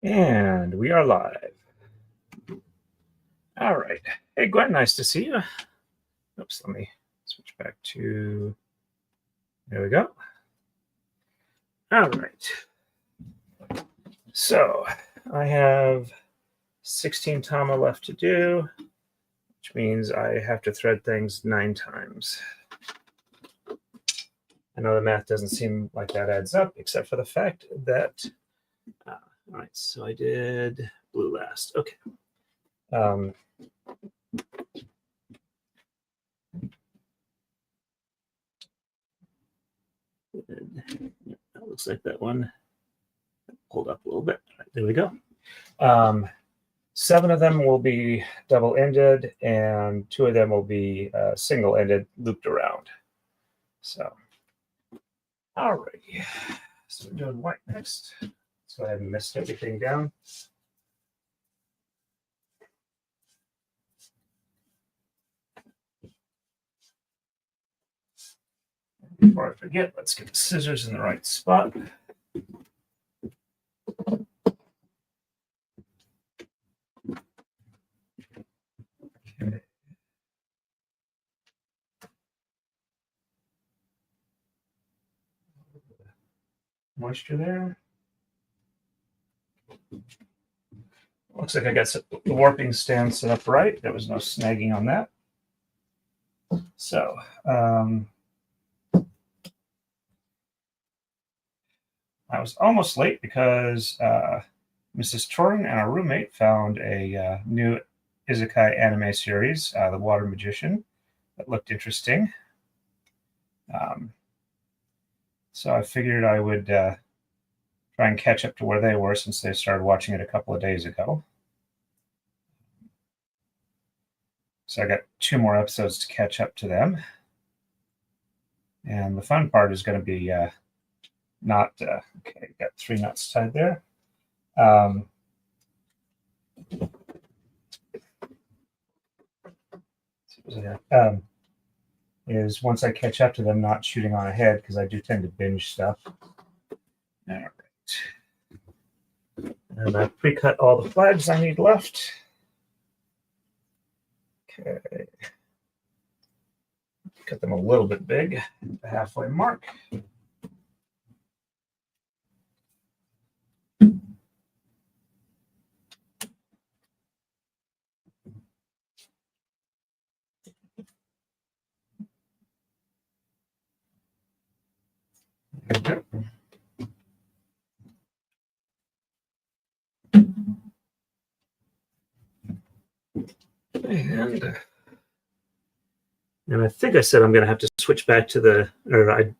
And we are live. All right. Hey, Gwen, nice to see you. Oops, let me switch back to, there we go. All right. So I have 16 tama left to do, which means I have to thread things 9 times. I know the math doesn't seem like that adds up, except for the fact that, all right, so I did blue last. Okay. That looks like that one pulled up a little bit. Right, there we go. 7 of them will be double-ended, and 2 of them will be single-ended, looped around. So, all righty. So we're doing white next. So I haven't missed everything down. Before I forget, let's get the scissors in the right spot. Okay. Moisture there. Looks like I got the warping stand set up right. There was no snagging on that. So, I was almost late because Mrs. Torin and our roommate found a new isekai anime series, The Water Magician, that looked interesting. So I figured I would try and catch up to where they were since they started watching it a couple of days ago. So I got 2 more episodes to catch up to them. And the fun part is going to be not, okay, got 3 knots tied there. Is once I catch up to them, not shooting on ahead, because I do tend to binge stuff. All right. And I've pre-cut all the flags I need left. Okay. Cut them a little bit big at the halfway mark. And I think I said I'm going to have to switch back to the, or I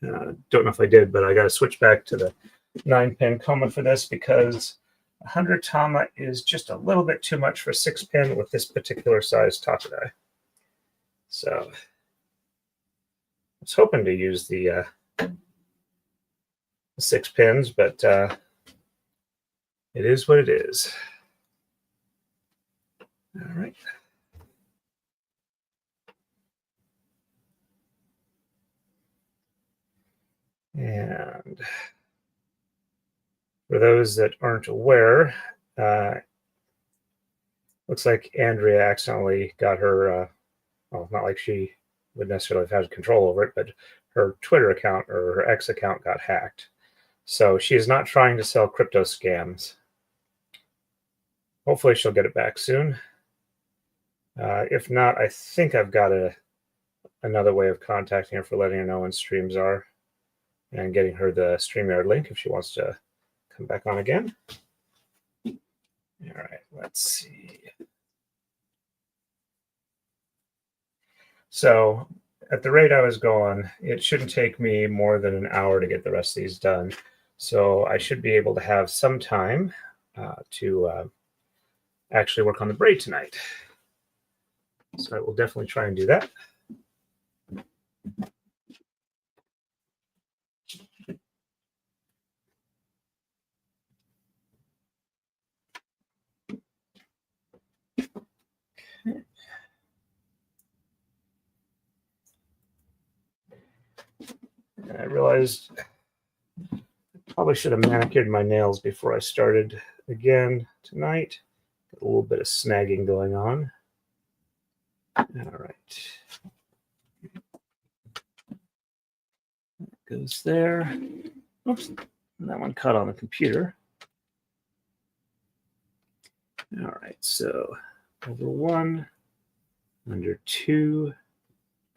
don't know if I did, but I got to switch back to the 9-pin koma for this because 100 tama is just a little bit too much for 6-pin with this particular size Taka-Dai. So I was hoping to use the 6 pins, but it is what it is. All right. And for those that aren't aware, looks like Andrea accidentally got her, well, not like she would necessarily have had control over it, but her Twitter account or her X account got hacked. So she is not trying to sell crypto scams. Hopefully she'll get it back soon. If not, I think I've got another way of contacting her for letting her know when streams are and getting her the StreamYard link if she wants to come back on again. All right, let's see. So at the rate I was going, it shouldn't take me more than an hour to get the rest of these done. So I should be able to have some time to actually work on the braid tonight. So I will definitely try and do that. And I realized I Probably should have manicured my nails before I started again tonight. Got a little bit of snagging going on. All right. That goes there. Oops, that one caught on the computer. All right, so over 1, under 2,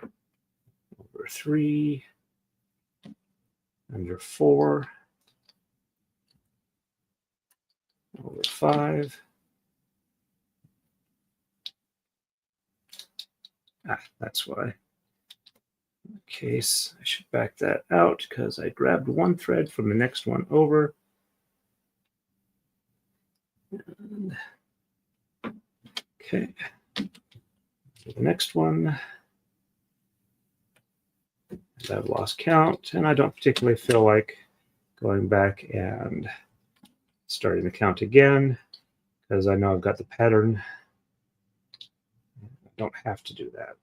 over 3, under 4, over 5. That's why. In case I should back that out because I grabbed one thread from the next one over. And, okay. So the next one, I've lost count, and I don't particularly feel like going back and starting to count again because I know I've got the pattern. I don't have to do that.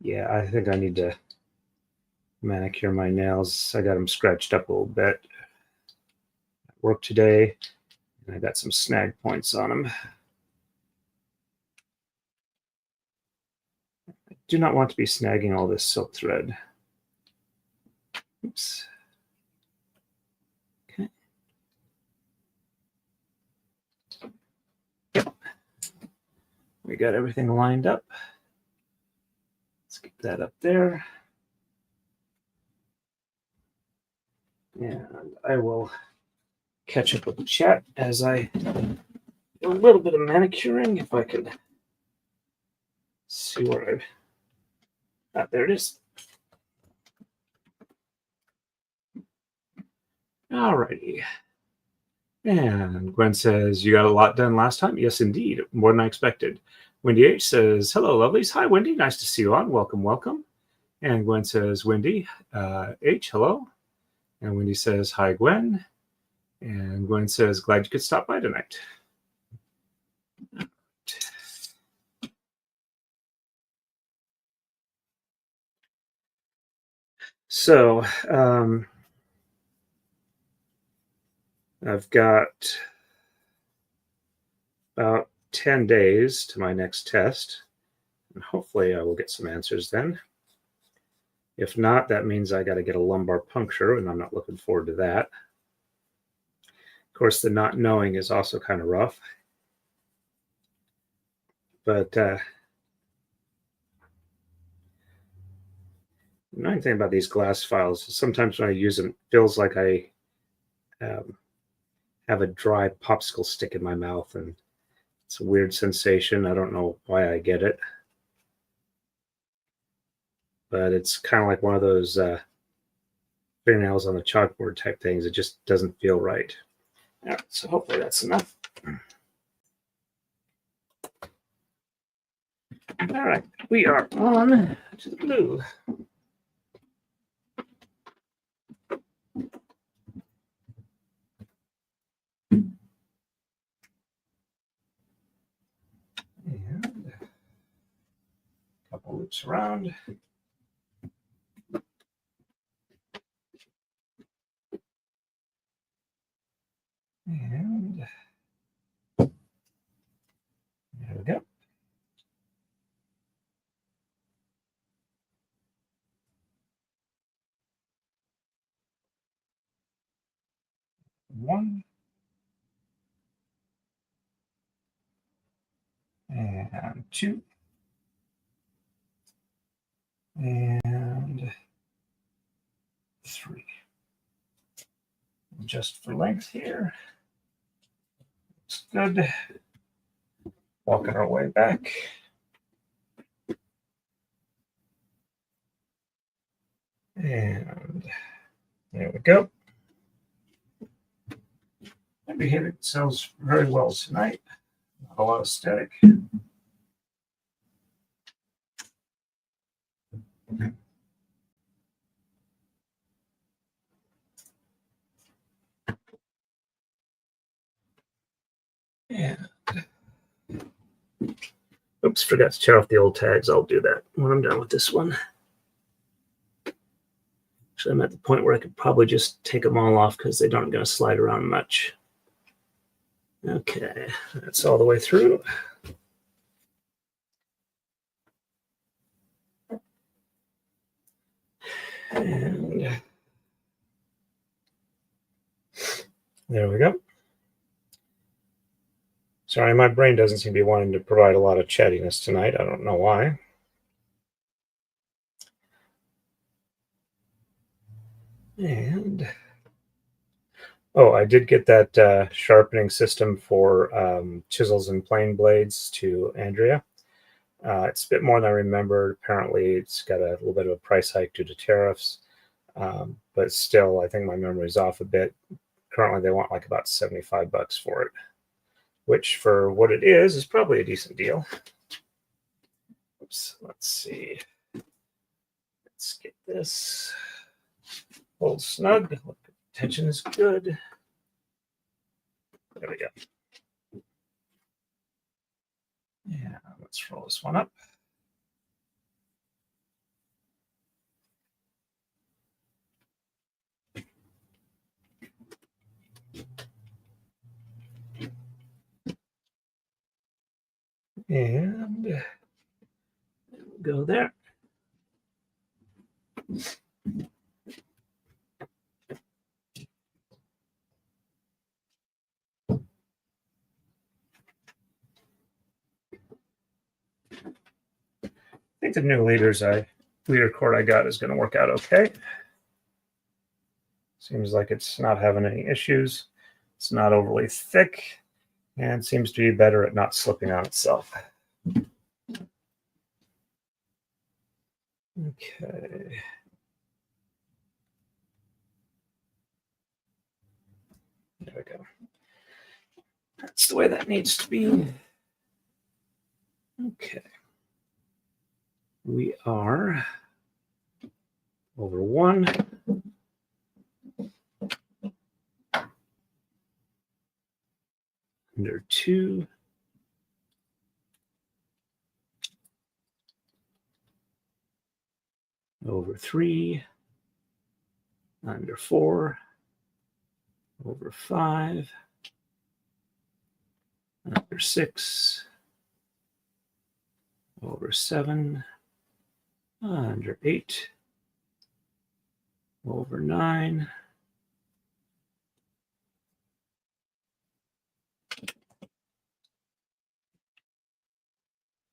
Yeah, I think I need to manicure my nails. I got them scratched up a little bit at work today, and I got some snag points on them. I do not want to be snagging all this silk thread. Oops. Okay. Yep. We got everything lined up. Let's get that up there. And I will catch up with the chat as I do a little bit of manicuring, if I could see where I've... there it is. Alrighty. And Gwen says, you got a lot done last time? Yes, indeed. More than I expected. Wendy H says, hello, lovelies. Hi, Wendy. Nice to see you on. Welcome, welcome. And Gwen says, Wendy H, hello. And Wendy says, hi, Gwen. And Gwen says, glad you could stop by tonight. So, I've got about 10 days to my next test, and hopefully I will get some answers then. If not, that means I got to get a lumbar puncture, and I'm not looking forward to that. Of course, the not knowing is also kind of rough. But the annoying thing about these glass files is sometimes when I use them, it feels like I have a dry popsicle stick in my mouth, and it's a weird sensation. I don't know why I get it. But it's kind of like one of those fingernails on the chalkboard type things. It just doesn't feel right. All right, so hopefully that's enough. All right, we are on to the blue. And a couple loops around. And there we go. One. And 2. And 3. Just for length here. Looks good. Walking our way back. And there we go. That behavior sells very well tonight. Not a lot of static. And oops, forgot to tear off the old tags. I'll do that when I'm done with this one. Actually, I'm at the point where I could probably just take them all off because they aren't going to slide around much. Okay, that's all the way through. And there we go. Sorry, my brain doesn't seem to be wanting to provide a lot of chattiness tonight. I don't know why. And oh, I did get that sharpening system for chisels and plane blades to Andrea. It's a bit more than I remembered. Apparently, it's got a little bit of a price hike due to tariffs. But still, I think my memory's off a bit. Currently, they want like about $75 for it, which for what it is probably a decent deal. Oops, let's see. Let's get this hold snug. Tension is good. There we go. Yeah, let's roll this one up. And go there. I think the new leader cord I got is going to work out okay. Seems like it's not having any issues. It's not overly thick and seems to be better at not slipping on itself. Okay. There we go. That's the way that needs to be. Okay. We are over 1. Under 2. Over 3. Under 4. Over 5. Under 6. Over 7. Under 8. Over 9.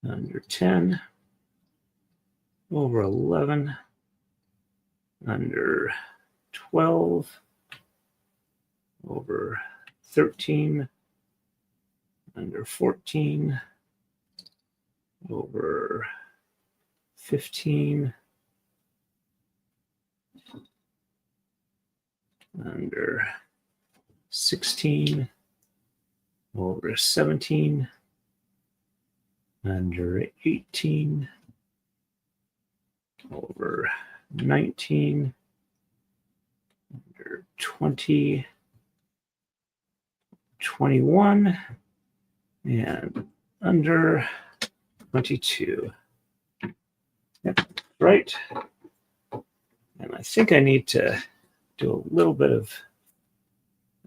Under 10. Over 11. Under 12. Over 13. Under 14. Over 15. Under 16. Over 17. Under 18. Over 19. Under 20. 21. And under 22. Yep, right. And I think I need to do a little bit of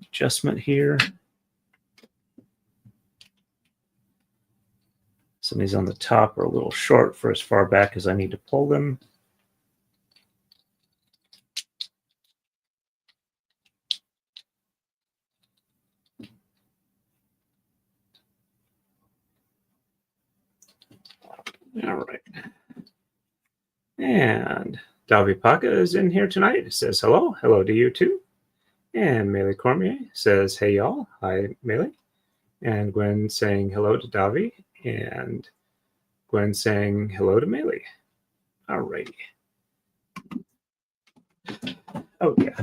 adjustment here. Some of these on the top are a little short for as far back as I need to pull them. All right. And Davi Paka is in here tonight. It says hello. Hello to you too. And Melee Cormier says, hey y'all. Hi, Melee. And Gwen saying hello to Davi. And Gwen saying hello to Melee. All righty. Oh, yeah.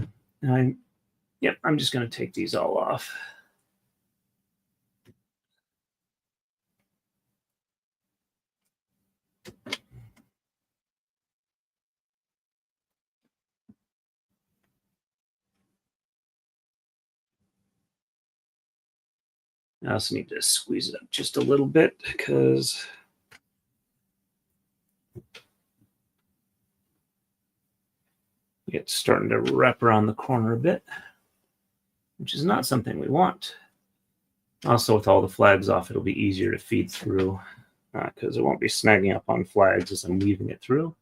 Yep, I'm just going to take these all off. I also need to squeeze it up just a little bit because It's starting to wrap around the corner a bit, which is not something we want. Also, with all the flags off, it'll be easier to feed through because it won't be snagging up on flags as I'm weaving it through.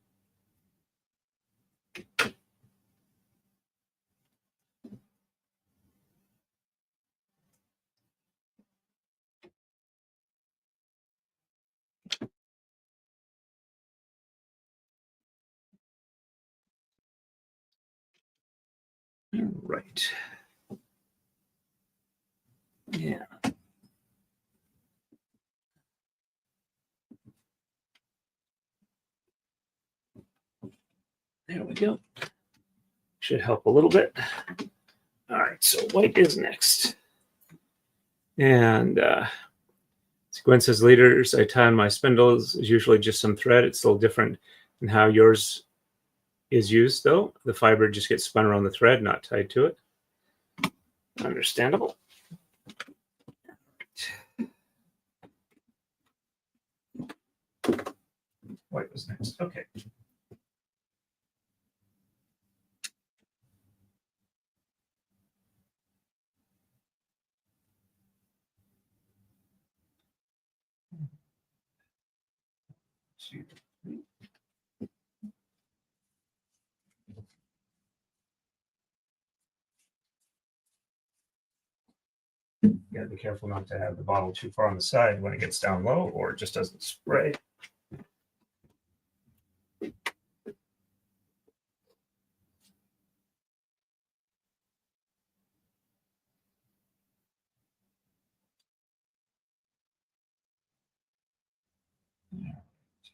All right. Yeah. There we go. Should help a little bit. All right, so white is next. And Gwen says, leaders, I tie on my spindles is usually just some thread. It's a little different than how yours is used, though. The fiber just gets spun around the thread, not tied to it. Understandable. White was next. Okay. You gotta be careful not to have the bottle too far on the side when it gets down low, or it just doesn't spray.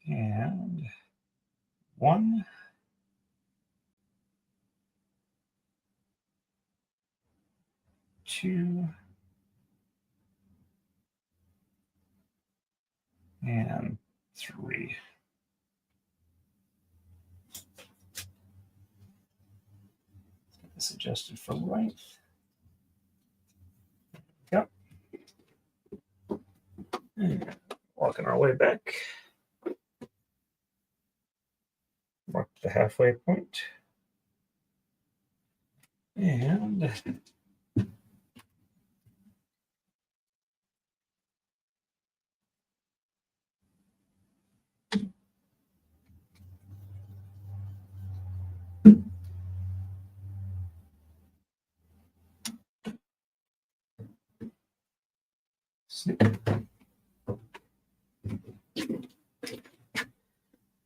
And 1, 2, and 3. Get this adjusted for right. Yep. And walking our way back. Mark the halfway point. And snip.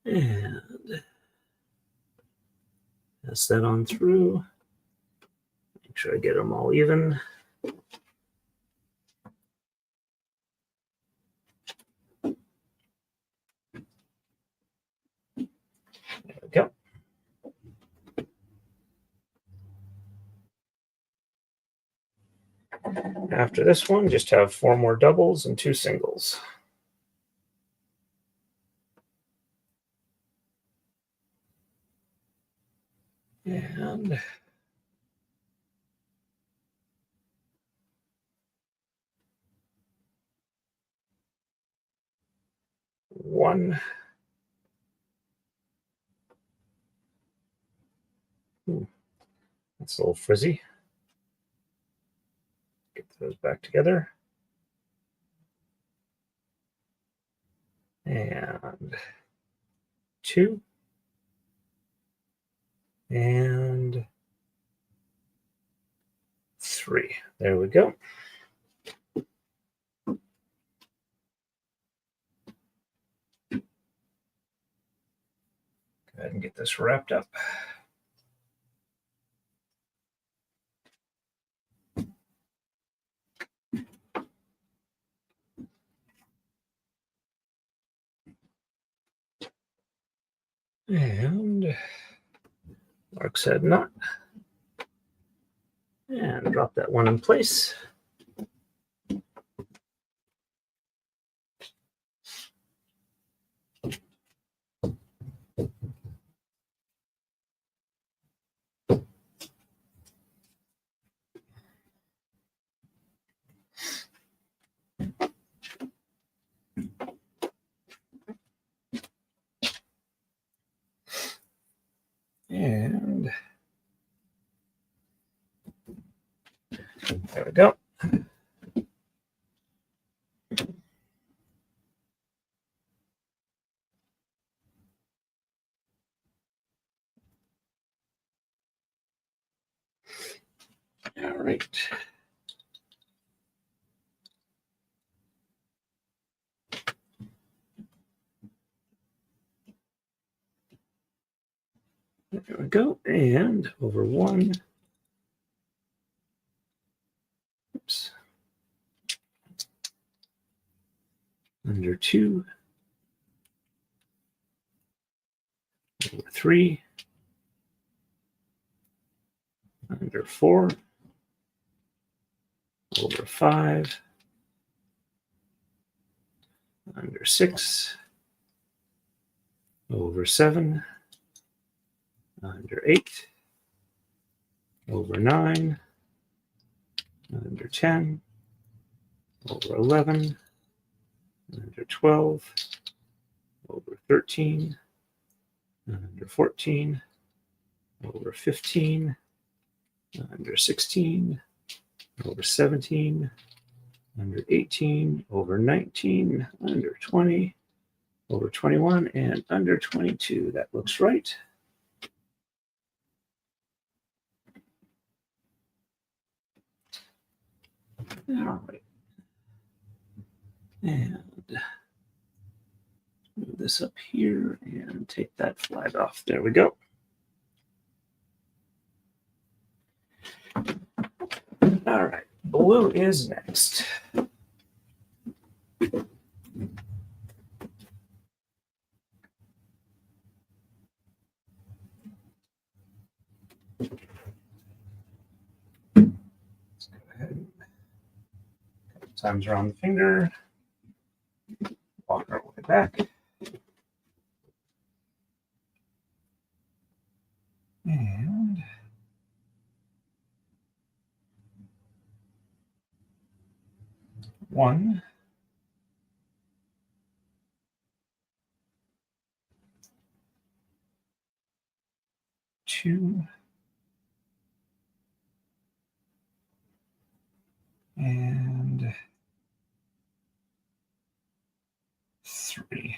And pass that on through. Make sure I get them all even. There we go. After this one, just have 4 more doubles and 2 singles. And one. That's a little frizzy. Get those back together. And 2. And 3. There we go. Go ahead and get this wrapped up. And Mark's head knot. And drop that one in place. And we go. All right. There we go. And over one. Oops. Under two. Over three. Under four. Over five. Under six. Over seven. Under eight. Over nine. Under 10. Over 11. Under 12. Over 13. Under 14. Over 15. Under 16. Over 17. Under 18. Over 19. Under 20. Over 21. And under 22. That looks right. All right. And move this up here and take that flag off. There we go. All right. Blue is next. Let's go ahead. A couple times around the finger. Walk our way back. And one, two, and three.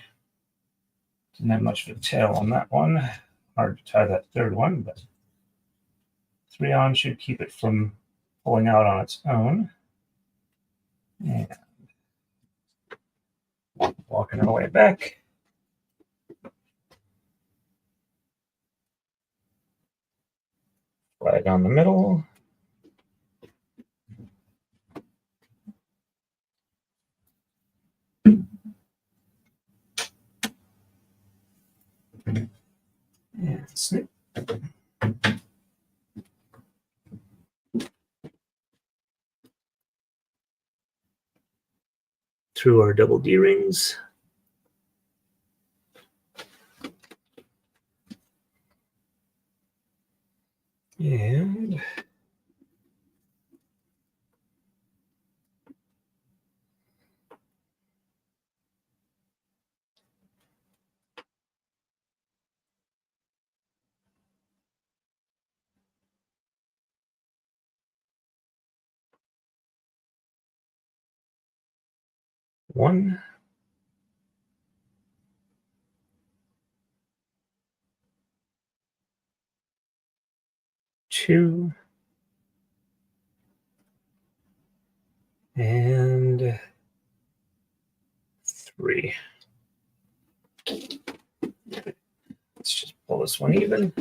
Didn't have much of a tail on that one. Hard to tie that third one, but 3 on should keep it from pulling out on its own. And walking our way back. Flag on the middle. And snip. Through our double D rings. And one, two, and three. Let's just pull this one even.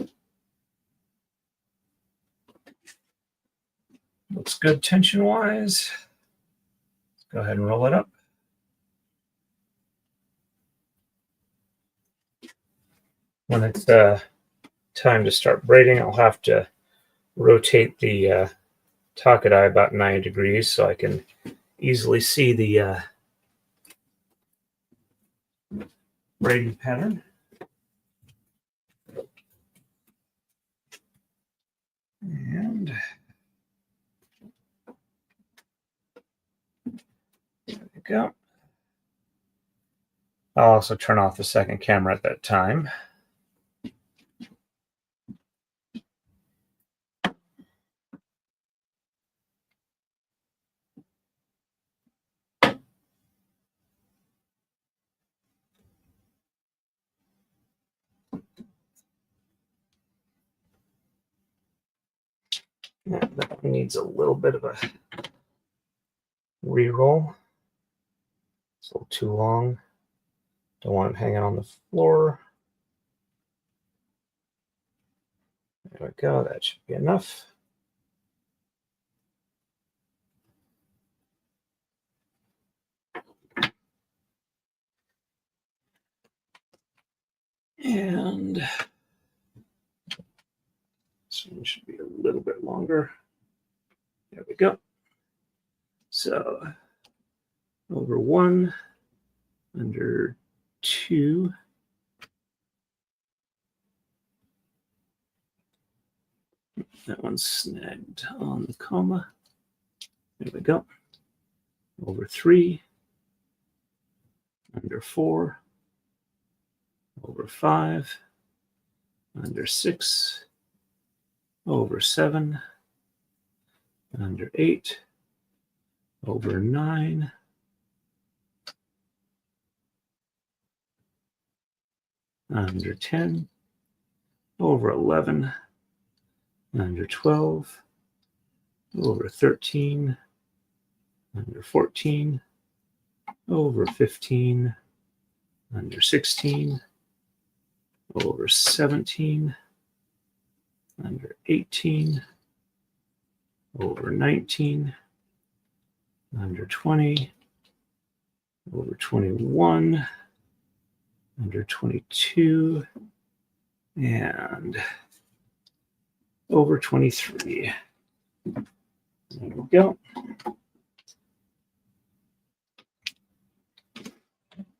Looks good tension-wise. Let's go ahead and roll it up. When it's time to start braiding, I'll have to rotate the Taka-Dai about 9 degrees so I can easily see the braiding pattern. And there we go. I'll also turn off the second camera at that time. Yeah, that one needs a little bit of a re-roll. It's a little too long. Don't want it hanging on the floor. There we go. That should be enough. And this one should be a little bit longer. There we go. So over 1, under 2. That one's snagged on the comma. There we go. Over 3, under 4, over 5, under 6, over 7, under 8, over 9, under 10, over 11, under 12, over 13, under 14, over 15, under 16, over 17, under 18, over 19, under 20, over 21, under 22, and over 23. There we go.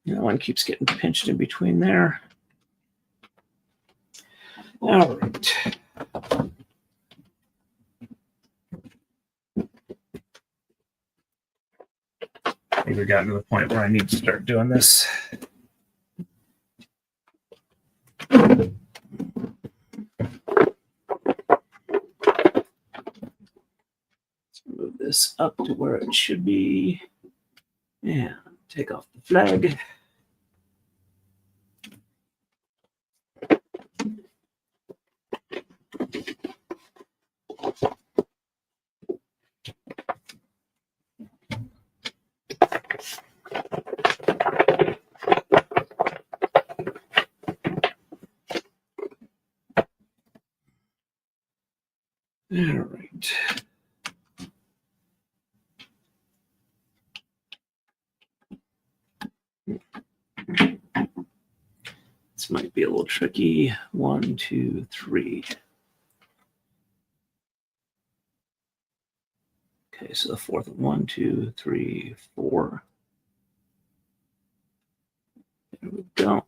That one keeps getting pinched in between there. All right. I think we've gotten to the point where I need to start doing this. Let's move this up to where it should be. And take off the flag. All right. This might be a little tricky. 1, 2, 3. Okay, so the fourth one. 1, 2, 3, 4. There we go.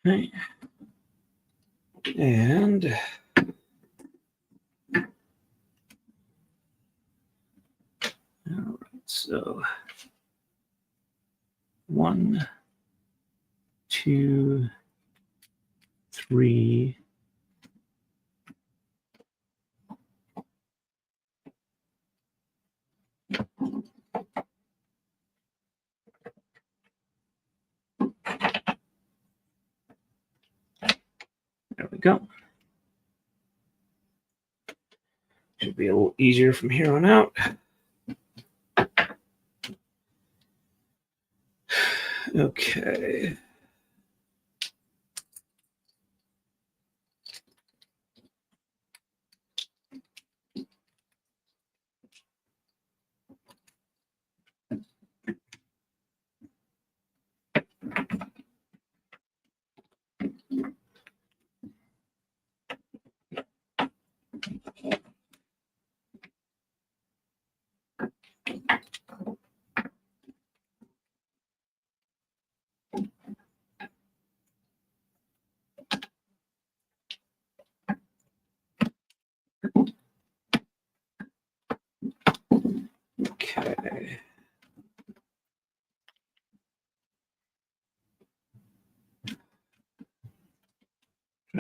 Okay. And all right, so 1, 2, 3. There we go. Should be a little easier from here on out. Okay.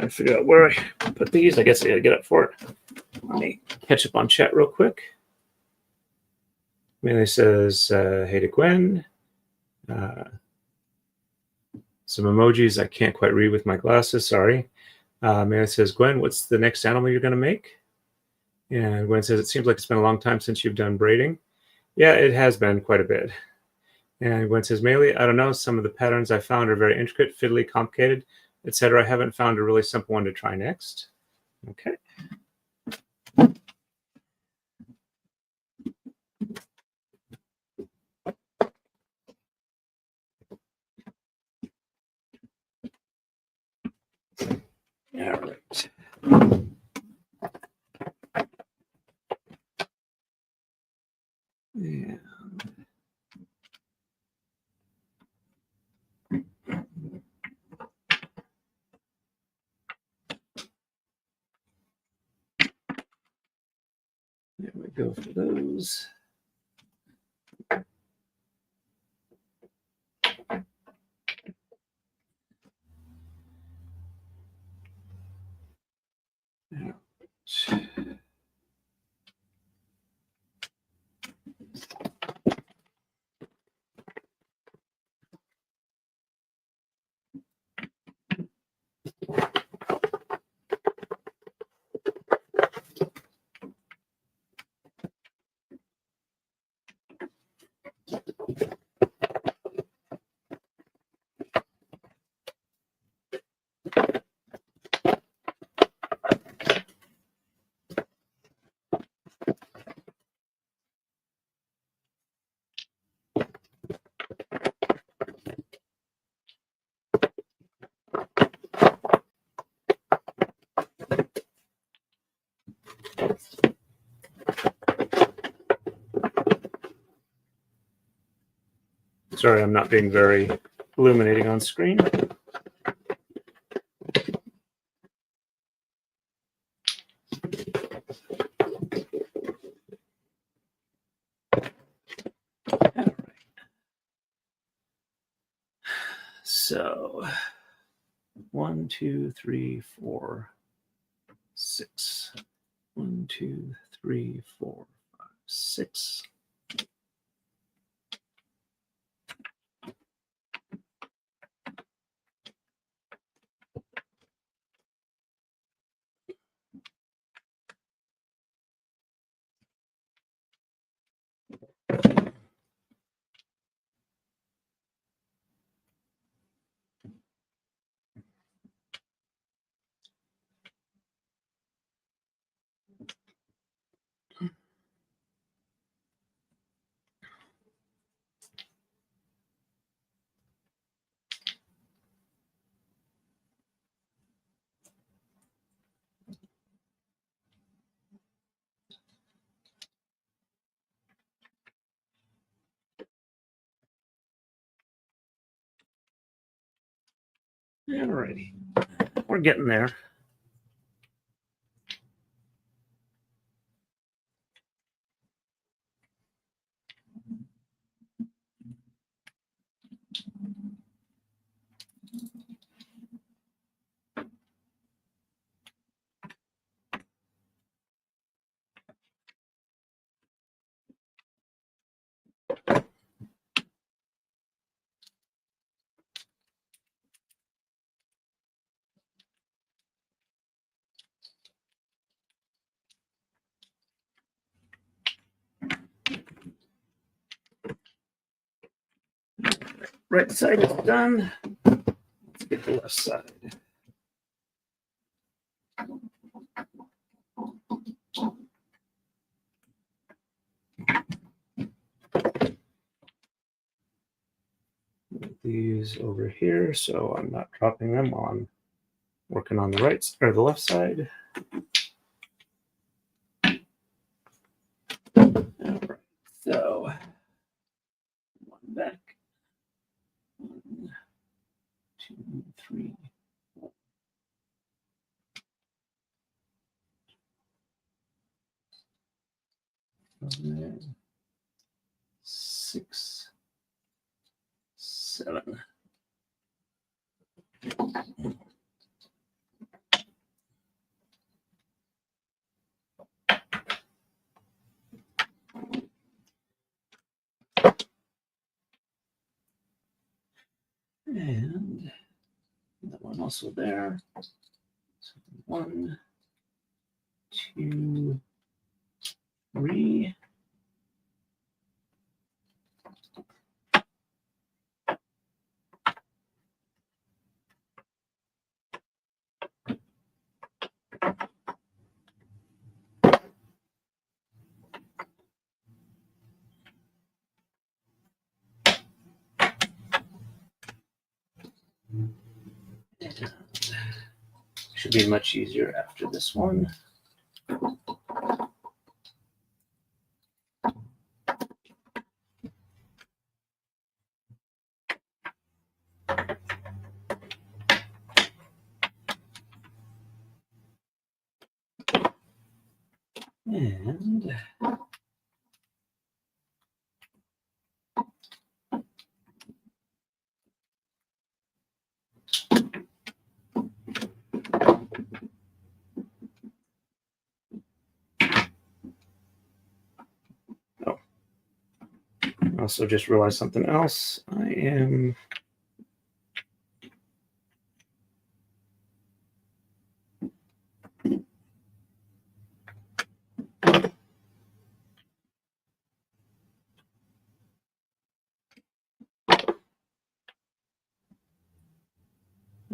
Trying to figure out where I put these. I guess I got to get up for it. Let me catch up on chat real quick. Melee says, hey to Gwen. Some emojis I can't quite read with my glasses, sorry. Melee says, Gwen, what's the next animal you're going to make? And Gwen says, it seems like it's been a long time since you've done braiding. Yeah, it has been quite a bit. And Gwen says, Melee, I don't know, some of the patterns I found are very intricate, fiddly, complicated, etc. I haven't found a really simple one to try next. Okay. All right. Yeah. There we go for those. Yeah. Sorry, I'm not being very illuminating on screen. So 1, 2, 3, 4, 6. 1, 2, 3, 4, 5, 6. Alrighty, we're getting there. Right side is done. Let's get the left side. Put these over here so I'm not dropping them while I'm working on the right or the left side. All right, so one back. 1, 2, 3, 4. 5, 6, 7. And that one also there. So 1, 2, 3. Should be much easier after this one. And I also just realized something else. I am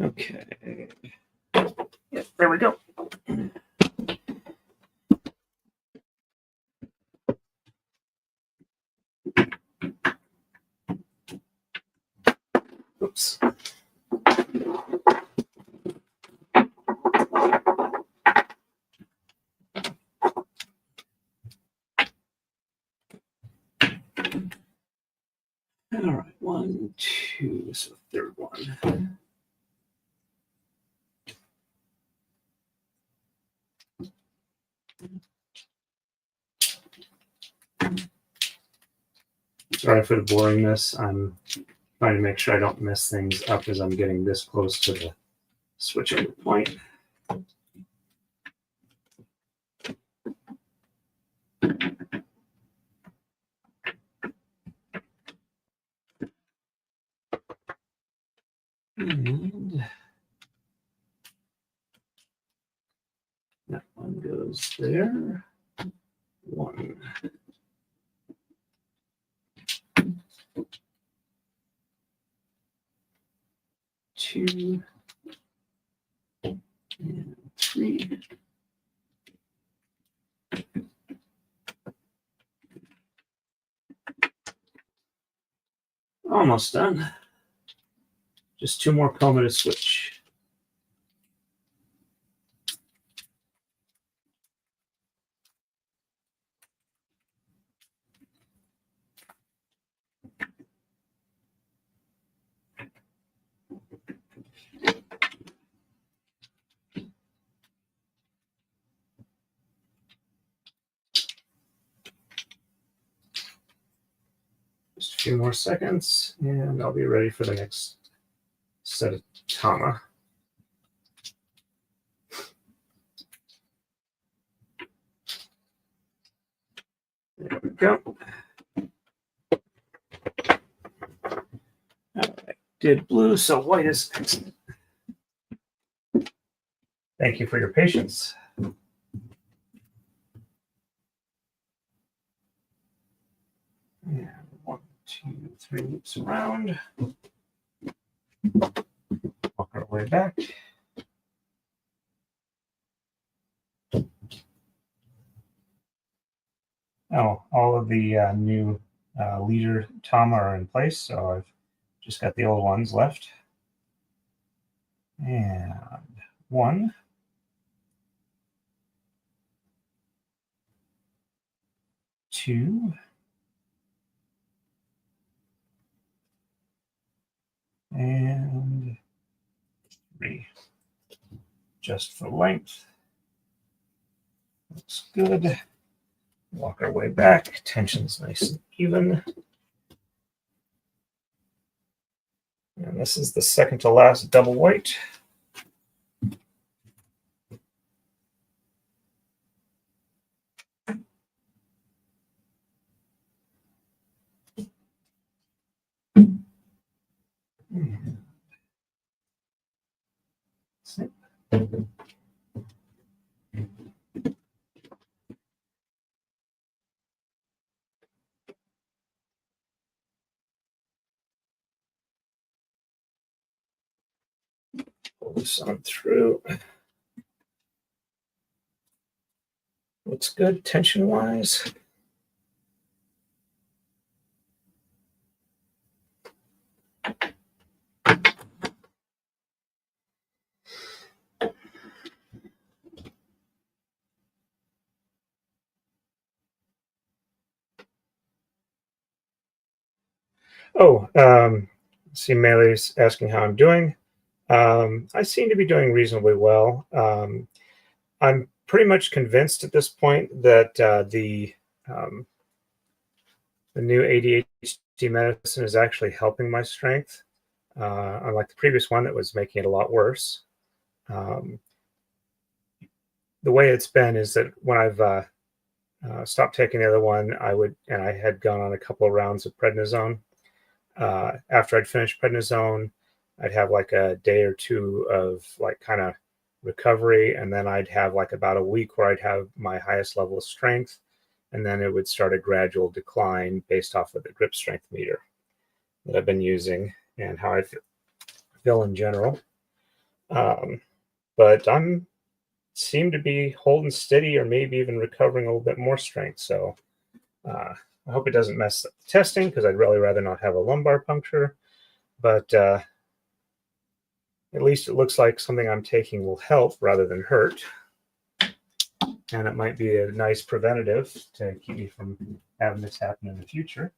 okay. Yep, there we go. Oops. All right, 1, 2, so third one. Sorry for the boringness. I'm trying to make sure I don't mess things up as I'm getting this close to the switching point. And that one goes there. 1. 2. And 3. Almost done. Just 2 more koma to switch. Just a few more seconds, and I'll be ready for the next set of tama. There we go. All right. Did blue, so white is excellent. Thank you for your patience. And 1, 2, 3 loops around. Walk our way back. Oh, all of the new leader tama are in place, so I've just got the old ones left. And 1, 2, and 3. Just for length. Looks good. Walk our way back. Tension's nice and even. And this is the second to last double white. Pull this on through. Looks good tension-wise. Oh, see, Melee's asking how I'm doing. I seem to be doing reasonably well. I'm pretty much convinced at this point that the new ADHD medicine is actually helping my strength, unlike the previous one that was making it a lot worse. The way it's been is that when I've stopped taking the other one, I had gone on a couple of rounds of prednisone. After I'd finished prednisone, I'd have like a day or two of like kind of recovery, and then I'd have like about a week where I'd have my highest level of strength, and then it would start a gradual decline based off of the grip strength meter that I've been using and how I feel in general. But I'm seem to be holding steady, or maybe even recovering a little bit more strength. So I hope it doesn't mess up the testing, because I'd really rather not have a lumbar puncture. But at least it looks like something I'm taking will help rather than hurt. And it might be a nice preventative to keep me from having this happen in the future.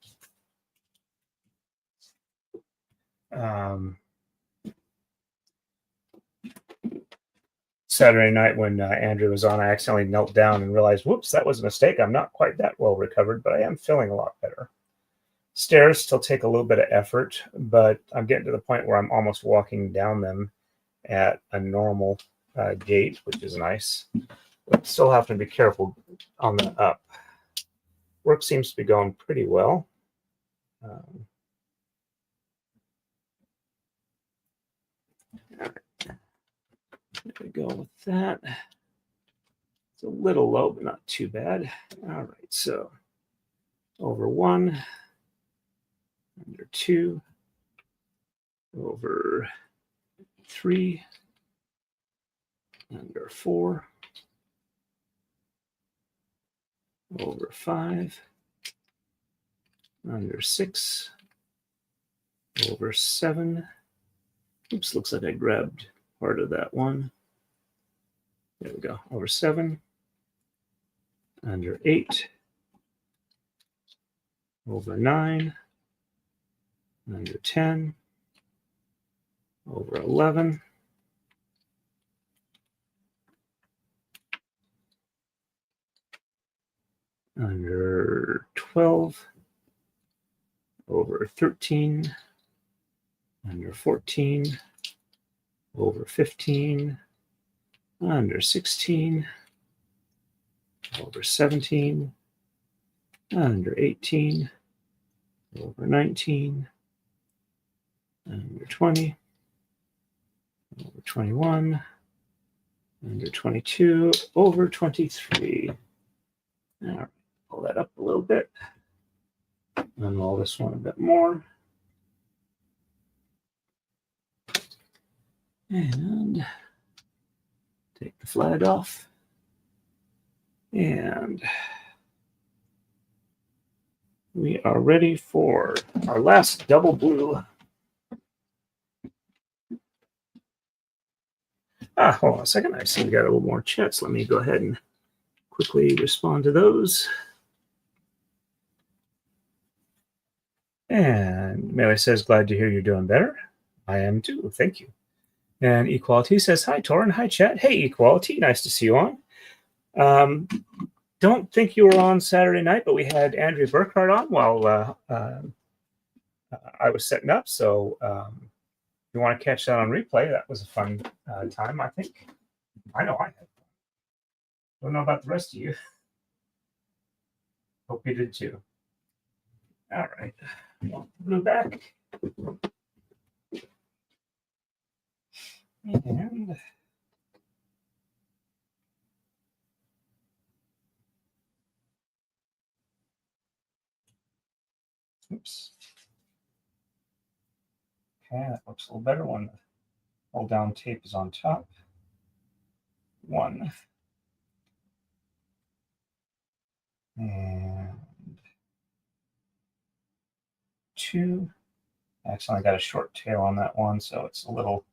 Saturday night when Andrea was on, I accidentally knelt down and realized, whoops, that was a mistake. I'm not quite that well recovered, but I am feeling a lot better. Stairs still take a little bit of effort, but I'm getting to the point where I'm almost walking down them at a normal gait, which is nice. But still have to be careful on the up. Work seems to be going pretty well. There we go with that. It's a little low, but not too bad. All right, so over 1, under 2, over 3, under 4, over 5, under 6, over 7. Oops, looks like I grabbed part of that one. There we go, over 7, under 8, over 9, under 10, over 11, under 12, over 13, under 14, over 15, under 16, over 17, under 18, over 19, under 20, over 21, under 22, over 23. All right, pull that up a little bit. Unroll this one a bit more. And take the flag off. And we are ready for our last double blue. Hold on a second. I see we got a little more chats. Let me go ahead and quickly respond to those. And Mary says, glad to hear you're doing better. I am too. Thank you. And Equality says, hi, Torin. Hi, chat. Hey, Equality. Nice to see you on. Don't think you were on Saturday night, but we had Andrea Burkhart on while I was setting up. So if you want to catch that on replay, that was a fun time, I think. I know I had fun. Don't know about the rest of you. Hope you did too. All right. Blue back. And Oops. Okay, that looks a little better when the hold down tape is on top. 1. And 2. I accidentally got a short tail on that one, so it's a little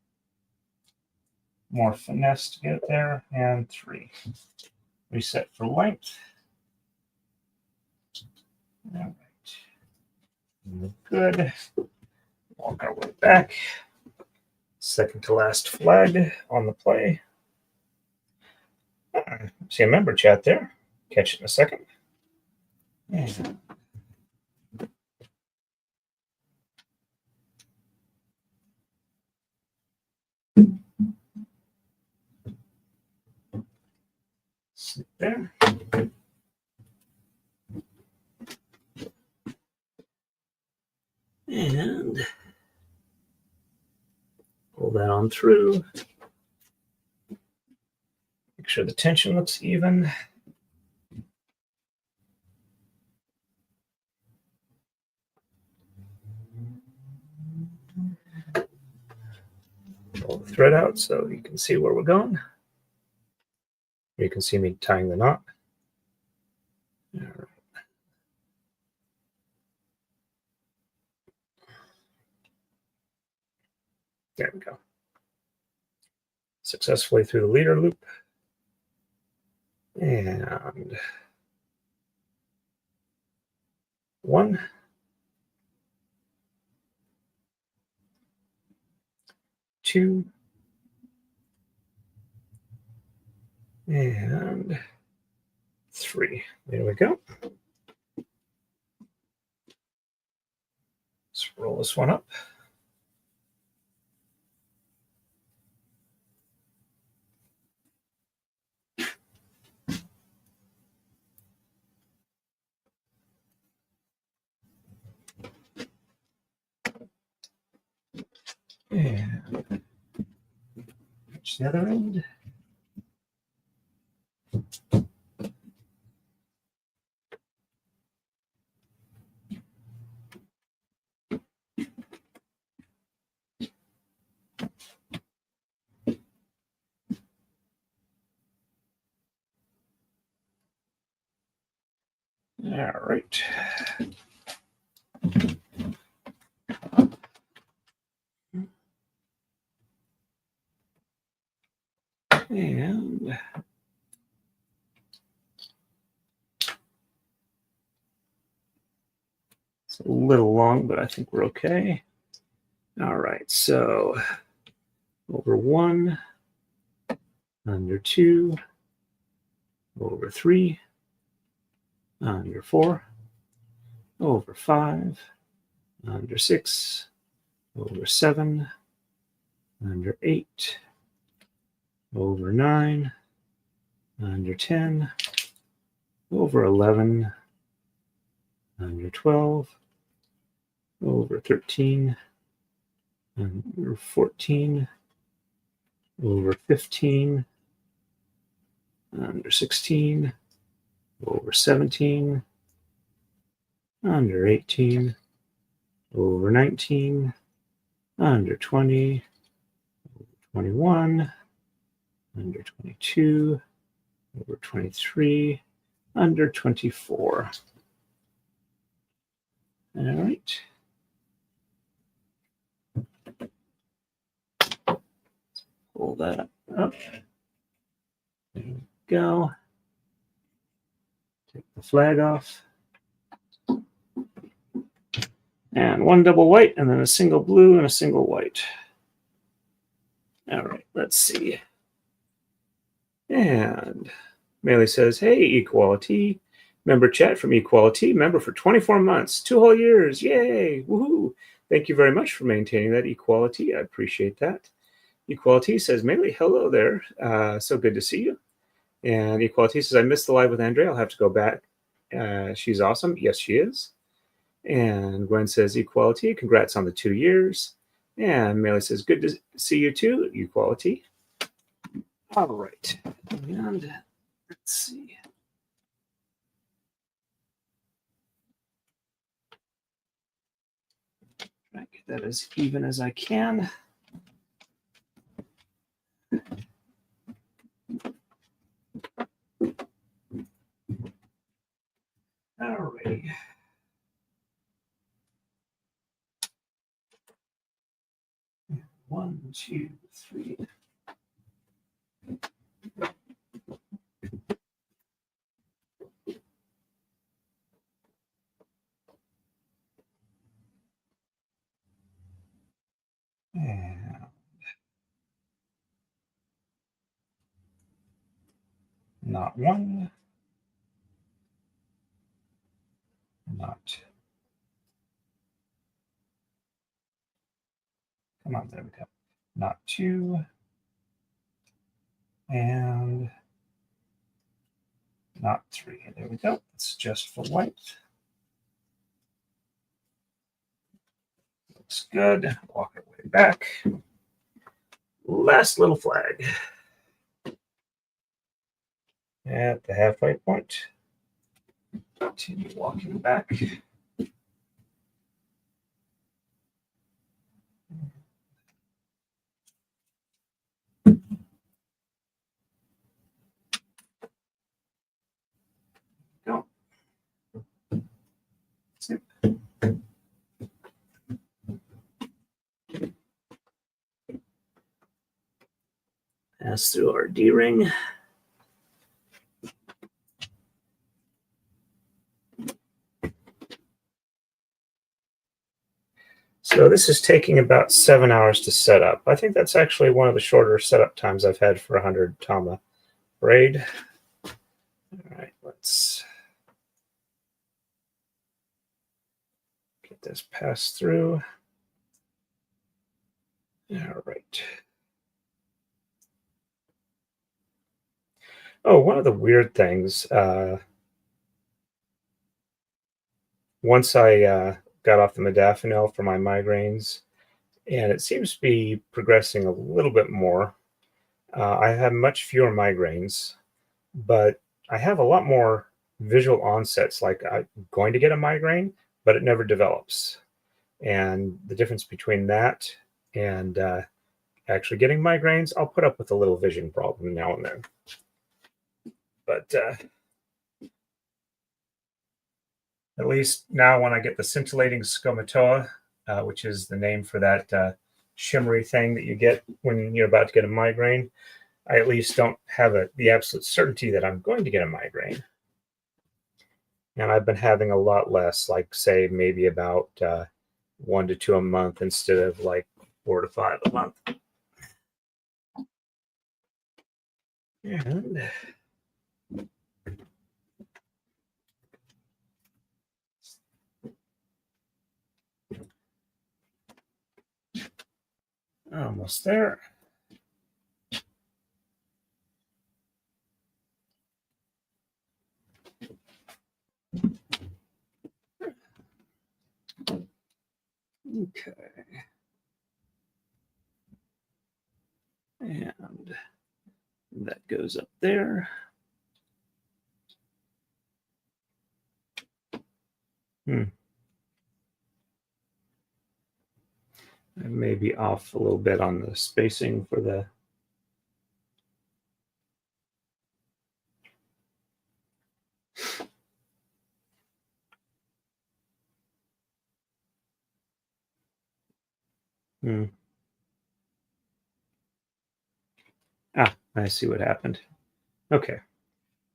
more finesse to get it there. And 3. Reset for length. All right. Good. Walk our way back. Second to last flag on the play. See a member chat there. Catch it in a second. And sit there. And pull that on through. Make sure the tension looks even. Pull the thread out so you can see where we're going. You can see me tying the knot. All right. There we go. Successfully through the leader loop. And 1. 2. And 3. There we go. Let's roll this one up. And touch the other end. All right. And it's a little long, but I think we're okay. All right, so over 1, under 2, over 3, under 4, over 5, under 6, over 7, under 8, over 9, under 10, over 11, under 12, over 13, under 14, over 15, under 16, over 17, under 18, over 19, under 20, over 21, under 22, over 23, under 24. All right. Pull that up. There we go. Take the flag off. And 1 double white, and then a single blue and a single white. All right, let's see. And Melee says, hey, Equality. Member chat from Equality. Member for 24 months. 2 whole years. Yay. Woohoo. Thank you very much for maintaining that, Equality. I appreciate that. Equality says, Melee, hello there. So good to see you. And Equality says, I missed the live with Andrea. I'll have to go back. She's awesome. Yes, she is. And Gwen says, Equality, congrats on the 2 years. And Melee says, good to see you too, Equality. All right. And let's see. Try to get that as even as I can. Alrighty. One, two, three. And not one, not. Come on, there we go. Not two, and not three. There we go. It's just for white. Looks good. Walk our way back. Last little flag. At the halfway point. Continue walking back. Go. Zip. Pass through our D-ring. So this is taking about 7 hours to set up. I think that's actually one of the shorter setup times I've had for 100 tama braid. All right, let's get this passed through. All right. Oh, one of the weird things, once I got off the modafinil for my migraines, and it seems to be progressing a little bit more. I have much fewer migraines, but I have a lot more visual onsets, like I'm going to get a migraine, but it never develops. And the difference between that and actually getting migraines, I'll put up with a little vision problem now and then. But at least now when I get the scintillating stomatoa, which is the name for that shimmery thing that you get when you're about to get a migraine, I at least don't have the absolute certainty that I'm going to get a migraine. And I've been having a lot less, like say maybe about 1 to 2 a month instead of like 4 to 5 a month. And almost there. Okay. And that goes up there. I may be off a little bit on the spacing for the I see what happened. Okay.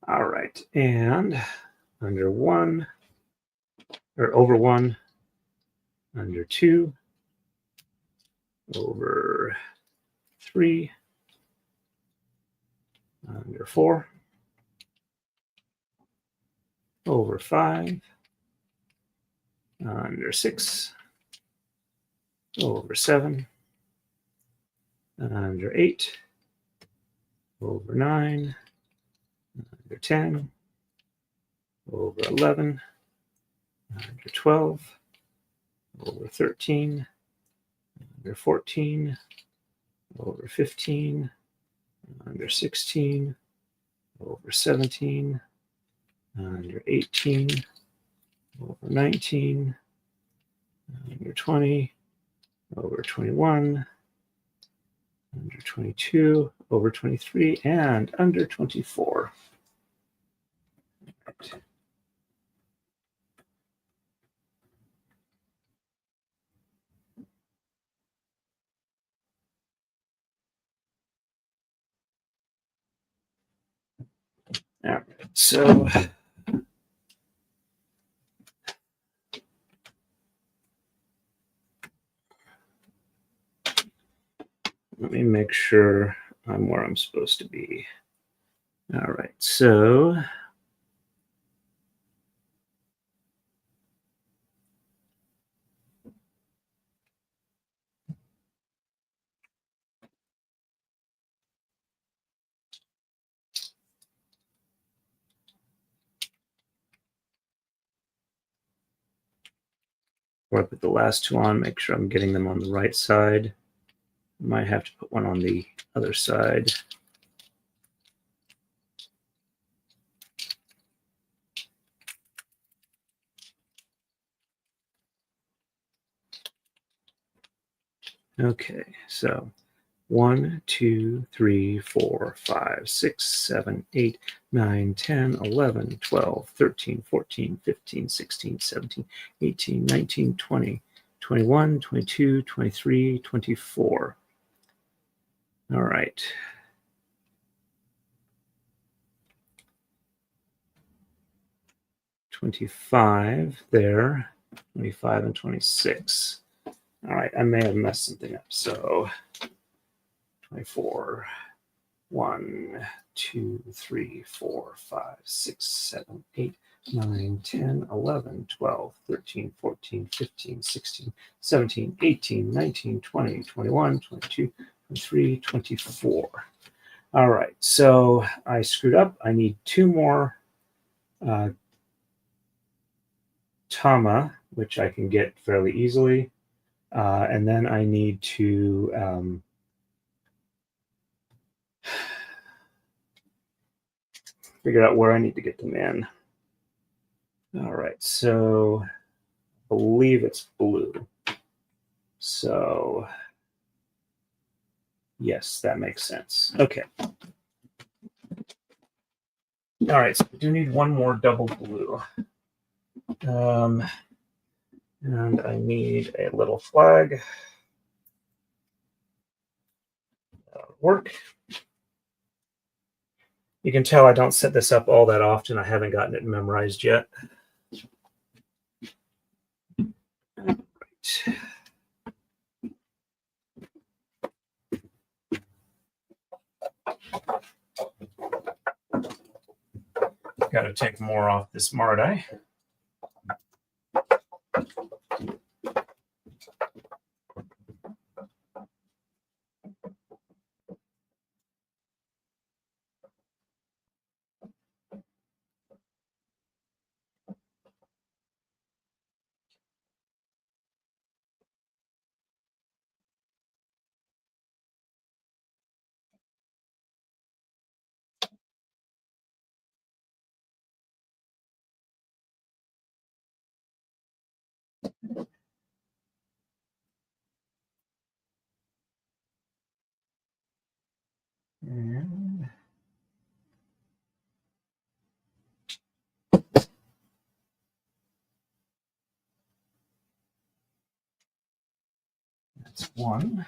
All right. And under 1, or over 1, under 2, over 3, under 4, over 5, under 6, over 7, under 8, over 9, under 10, over 11, under 12, over 13, under 14, over 15, under 16, over 17, under 18, over 19, under 20, over 21, under 22, over 23, and under 24. Right. All right, so let me make sure I'm where I'm supposed to be. All right, so where I put the last two on, make sure I'm getting them on the right side. Might have to put one on the other side. Okay, so 1, 2, 3, 4, 5, 6, 7, 8, 9, 10, 11, 12, 13, 14, 15, 16, 17, 18, 19, 20, 21, 22, 23, 24. All right. $25 there, 25 and 26. All right, I may have messed something up. So 24, 1, 2, 3, 4, 5, 6, 7, 8, 9, 10, 11, 12, 13, 14, 15, 16, 17, 18, 19, 20, 21, 22, 23, 24. All right, so I screwed up. I need two more tama, which I can get fairly easily. And then I need to figure out where I need to get them in. All right, so I believe it's blue. So yes, that makes sense. Okay. All right, so we do need one more double blue. And I need a little flag. That'll work. You can tell I don't set this up all that often. I haven't gotten it memorized yet. Right. Got to take more off this Mardai. And that's one.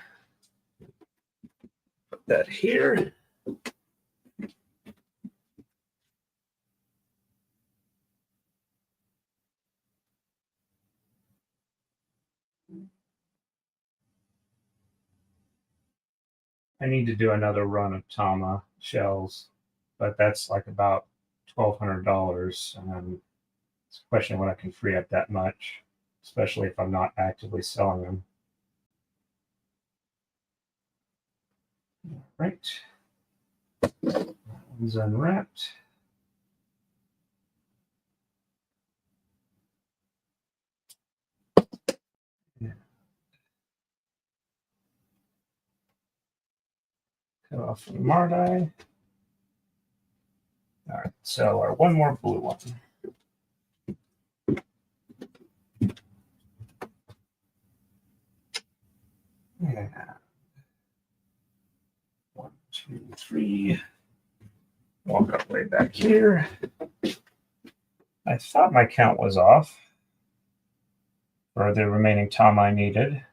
Put that here. I need to do another run of tama shells, but that's like about $1,200. It's a question of when I can free up that much, especially if I'm not actively selling them. All right. That one's unwrapped. Yeah. Cut off the Mardai. All right, so our one more blue one. And 1, 2, 3. Walk up way back here. I thought my count was off for the remaining tama I needed.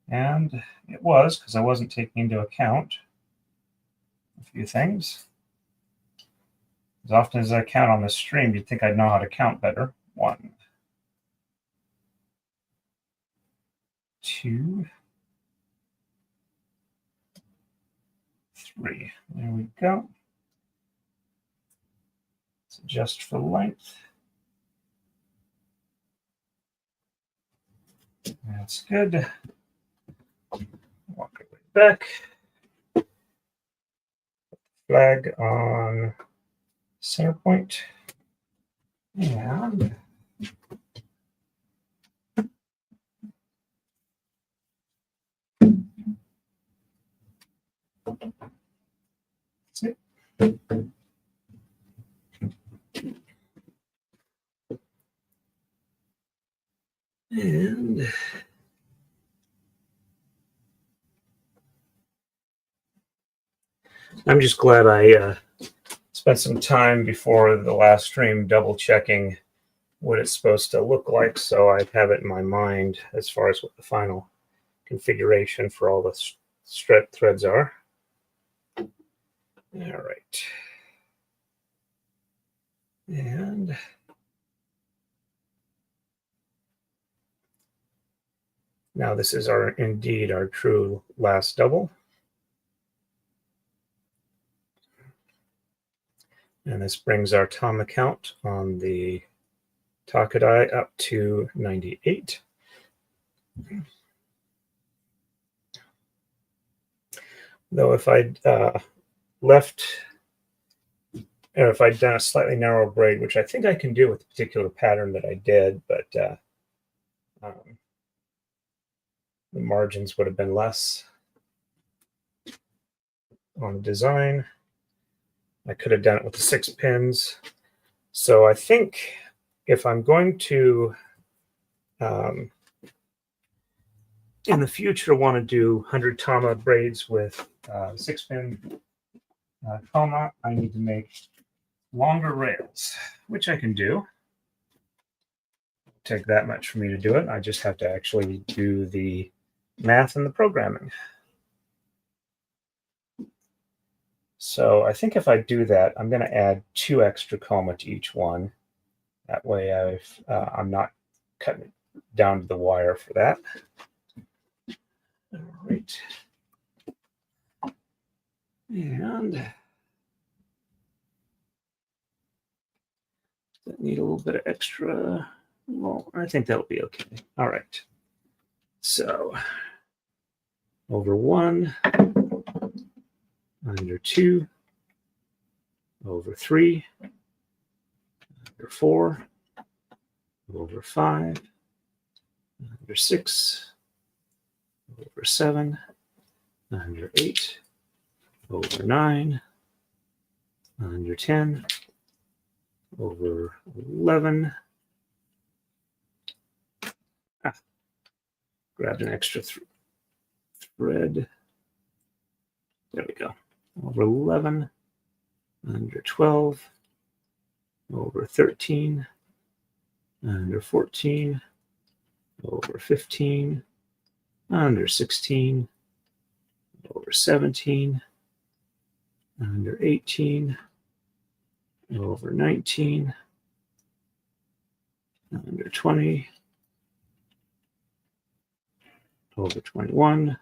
And it was, because I wasn't taking into account a few things. As often as I count on the stream, you'd think I'd know how to count better. 1, 2, 3. There we go. Let's adjust for length. That's good. Walk it back. Flag on center point. And that's it. And I'm just glad I spent some time before the last stream double checking what it's supposed to look like, so I have it in my mind as far as what the final configuration for all the strip threads are. All right. And now this is indeed our true last double. And this brings our tama count on the Taka-Dai up to 98. Though if I'd left, or if I'd done a slightly narrow braid, which I think I can do with the particular pattern that I did, but the margins would have been less on the design. I could have done it with the 6 pins. So I think if I'm going to, in the future, want to do 100 tama braids with 6-pin tama, I need to make longer rails, which I can do. Take that much for me to do it. I just have to actually do the math and the programming. So I think if I do that, I'm going to add 2 extra koma to each one. That way I'm not cutting it down to the wire for that. All right. And that need a little bit of extra. Well, I think that'll be okay. All right. So over 1, under 2, over 3, under 4, over 5, under 6, over 7, under 8, over 9, under 10, over 11. Grabbed an extra thread. There we go. Over 11, under 12, over 13, under 14, over 15, under 16, over 17, under 18, over 19, under 20, over 21,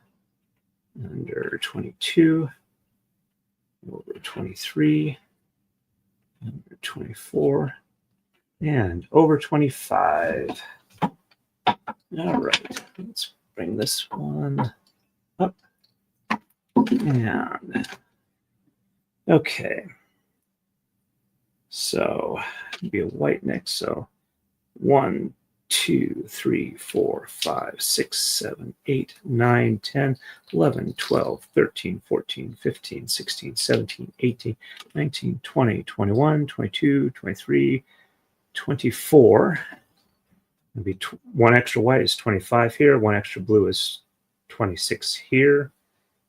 under 22, over 23, under 24, and over 25. All right, let's bring this one up. And okay, so it'll be a white next. So 1, 2, 3, 4, 5, 6, 7, 8, 9, 10, 11, 12, 13, 14, 15, 16, 17, 18, 19, 20, 21, 22, 23, 24. It'll be 1 extra white is 25 here. 1 extra blue is 26 here.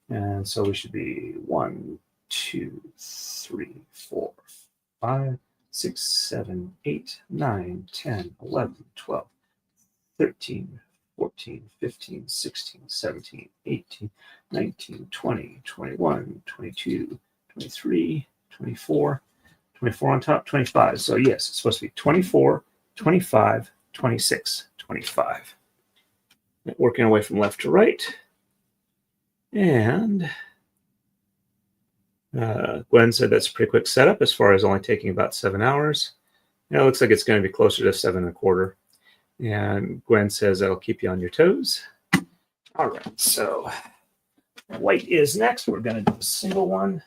And so we should be 1, 2, 3, 4, 5, 6, 7, 8, 9, 10, 11, 12, 13, 14, 15, 16, 17, 18, 19, 20, 21, 22, 23, 24, 24 on top, 25. So yes, it's supposed to be 24, 25, 26, 25. Working our way from left to right. And Gwen said that's a pretty quick setup as far as only taking about 7 hours. It looks like it's going to be closer to 7.25. And Gwen says that'll keep you on your toes. All right, so white is next. We're going to do a single one.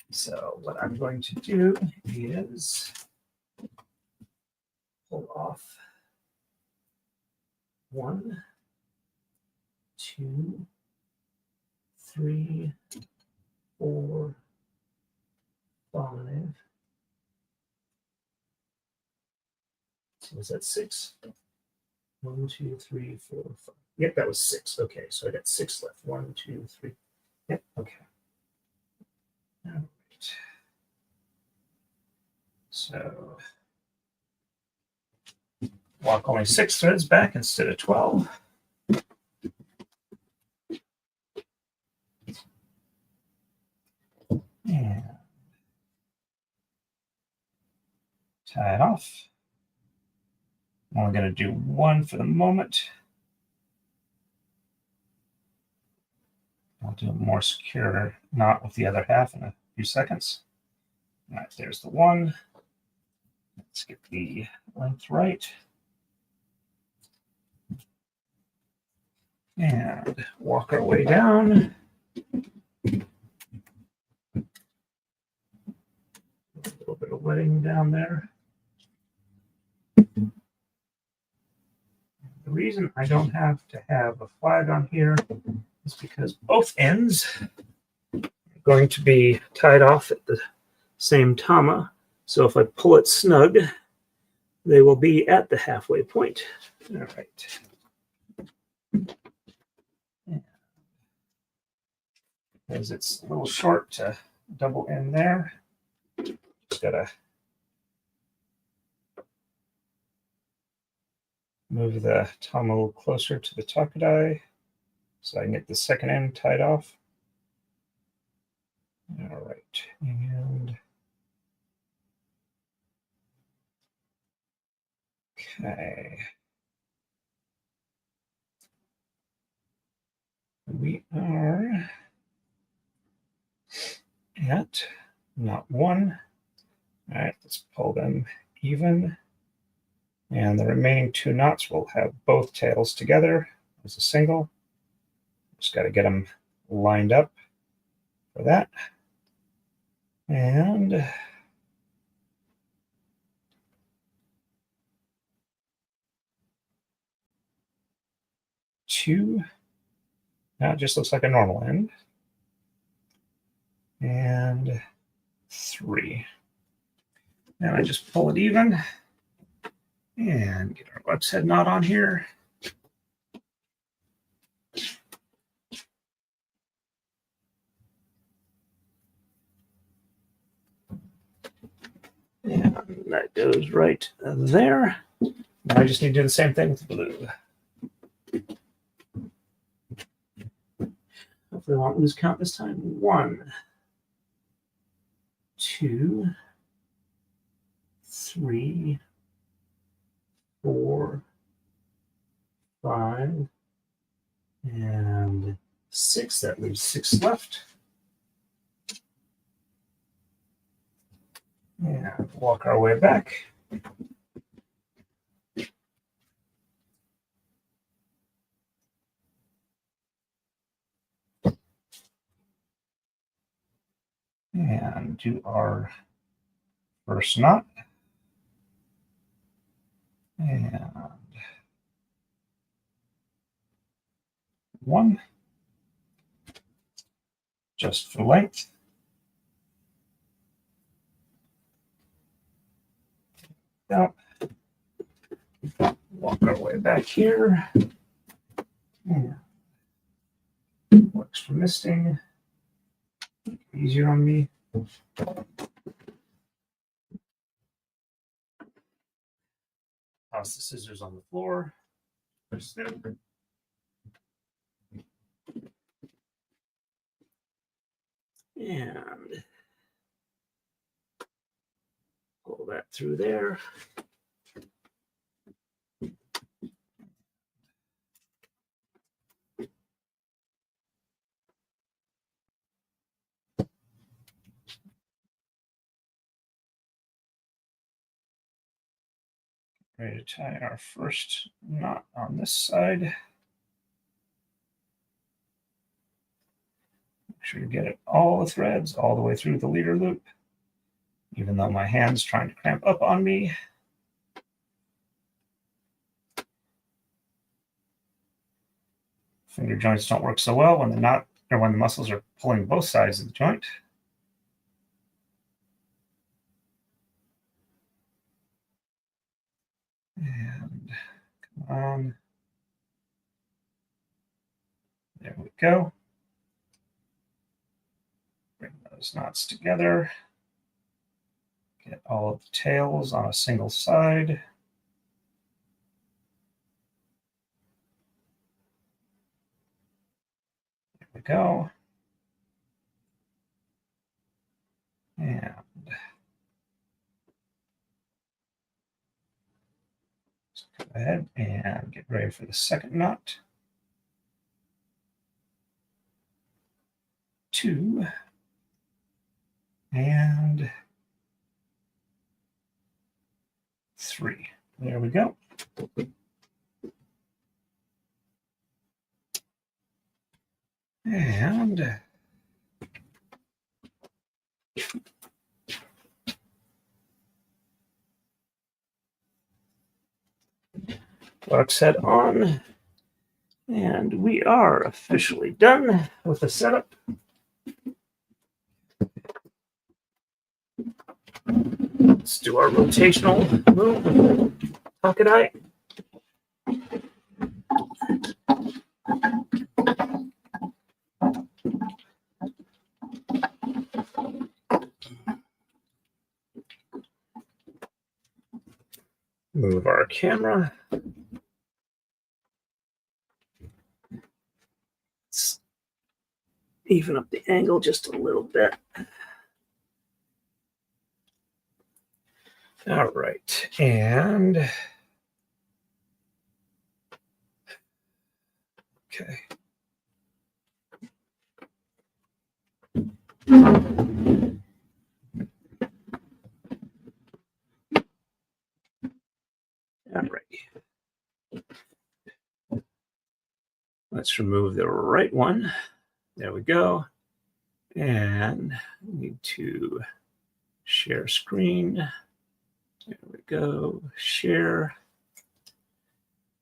So what I'm going to do is pull off 1, 2, 3, 4, 5. So was that 6? 1, 2, 3, 4, 5. Yep, that was 6. Okay, so I got 6 left. 1, 2, 3. Yep, okay. All right. So walk only 6 threads back instead of 12. And tie it off. I'm only going to do 1 for the moment. I'll do a more secure knot with the other half in a few seconds. All right, there's the 1. Let's get the length right. And walk our way down. A little bit of wetting down there. The reason I don't have to have a flag on here is because both ends are going to be tied off at the same tama. So if I pull it snug, they will be at the halfway point. All right. Because it's a little short to double in there. Just gotta move the tama a little closer to the Taka-Dai so I can get the second end tied off. All right, and okay. We are at knot 1. All right, let's pull them even. And the remaining 2 knots will have both tails together as a single. Just got to get them lined up for that. And two. Now it just looks like a normal end. And 3. And I just pull it even and get our Web's head knot on here. And that goes right there. Now I just need to do the same thing with blue. Hopefully I won't lose count this time. 1, 2, 3, 4, 5, and 6. That leaves 6 left. And walk our way back. And do our first knot. And 1. Just for length. Now, walk our way back here. And Works for misting. Easier on me. Toss the scissors on the floor. Snip. And pull that through there. Ready to tie our first knot on this side. Make sure to get it all the threads all the way through the leader loop, even though my hand's trying to cramp up on me. Finger joints don't work so well when the knot or when the muscles are pulling both sides of the joint. And come on. There we go. Bring those knots together. Get all of the tails on a single side. There we go. And go ahead and get ready for the second knot. 2 and 3. There we go. And box head on. And we are officially done with the setup. Let's do our rotational move. Taka-Dai. Move our camera. Let's even up the angle just a little bit. All right, and okay. All right. Let's remove the right one. There we go. And we need to share screen. There we go. Share.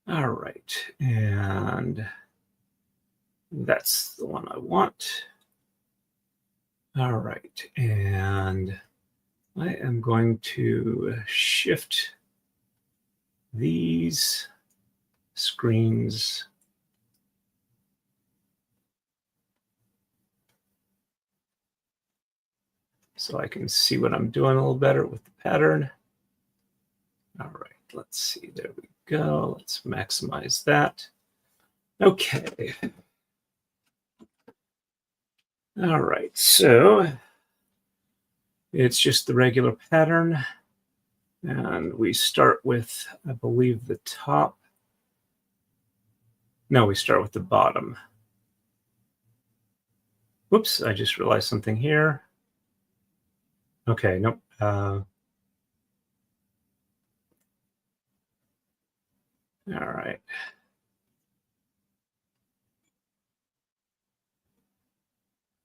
All right. And that's the one I want. All right. And I am going to shift these screens so I can see what I'm doing a little better with the pattern. All right, let's see. There we go. Let's maximize that. Okay. All right, so it's just the regular pattern. And we start with, I believe, the top. No, we start with the bottom. Whoops, I just realized something here. Okay, nope. All right.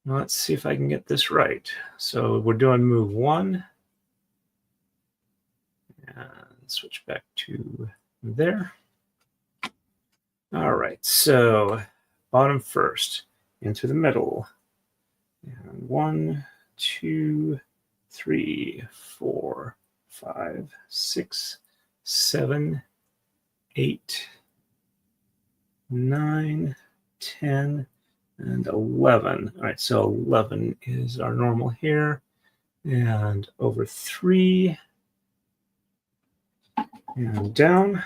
Let's see if I can get this right. So we're doing move 1. And switch back to there. All right, so bottom first, into the middle. And 1, 2, 3, 4, 5, 6, 7, 8, 9, 10, and 11. All right, so 11 is our normal here, and over 3, and down.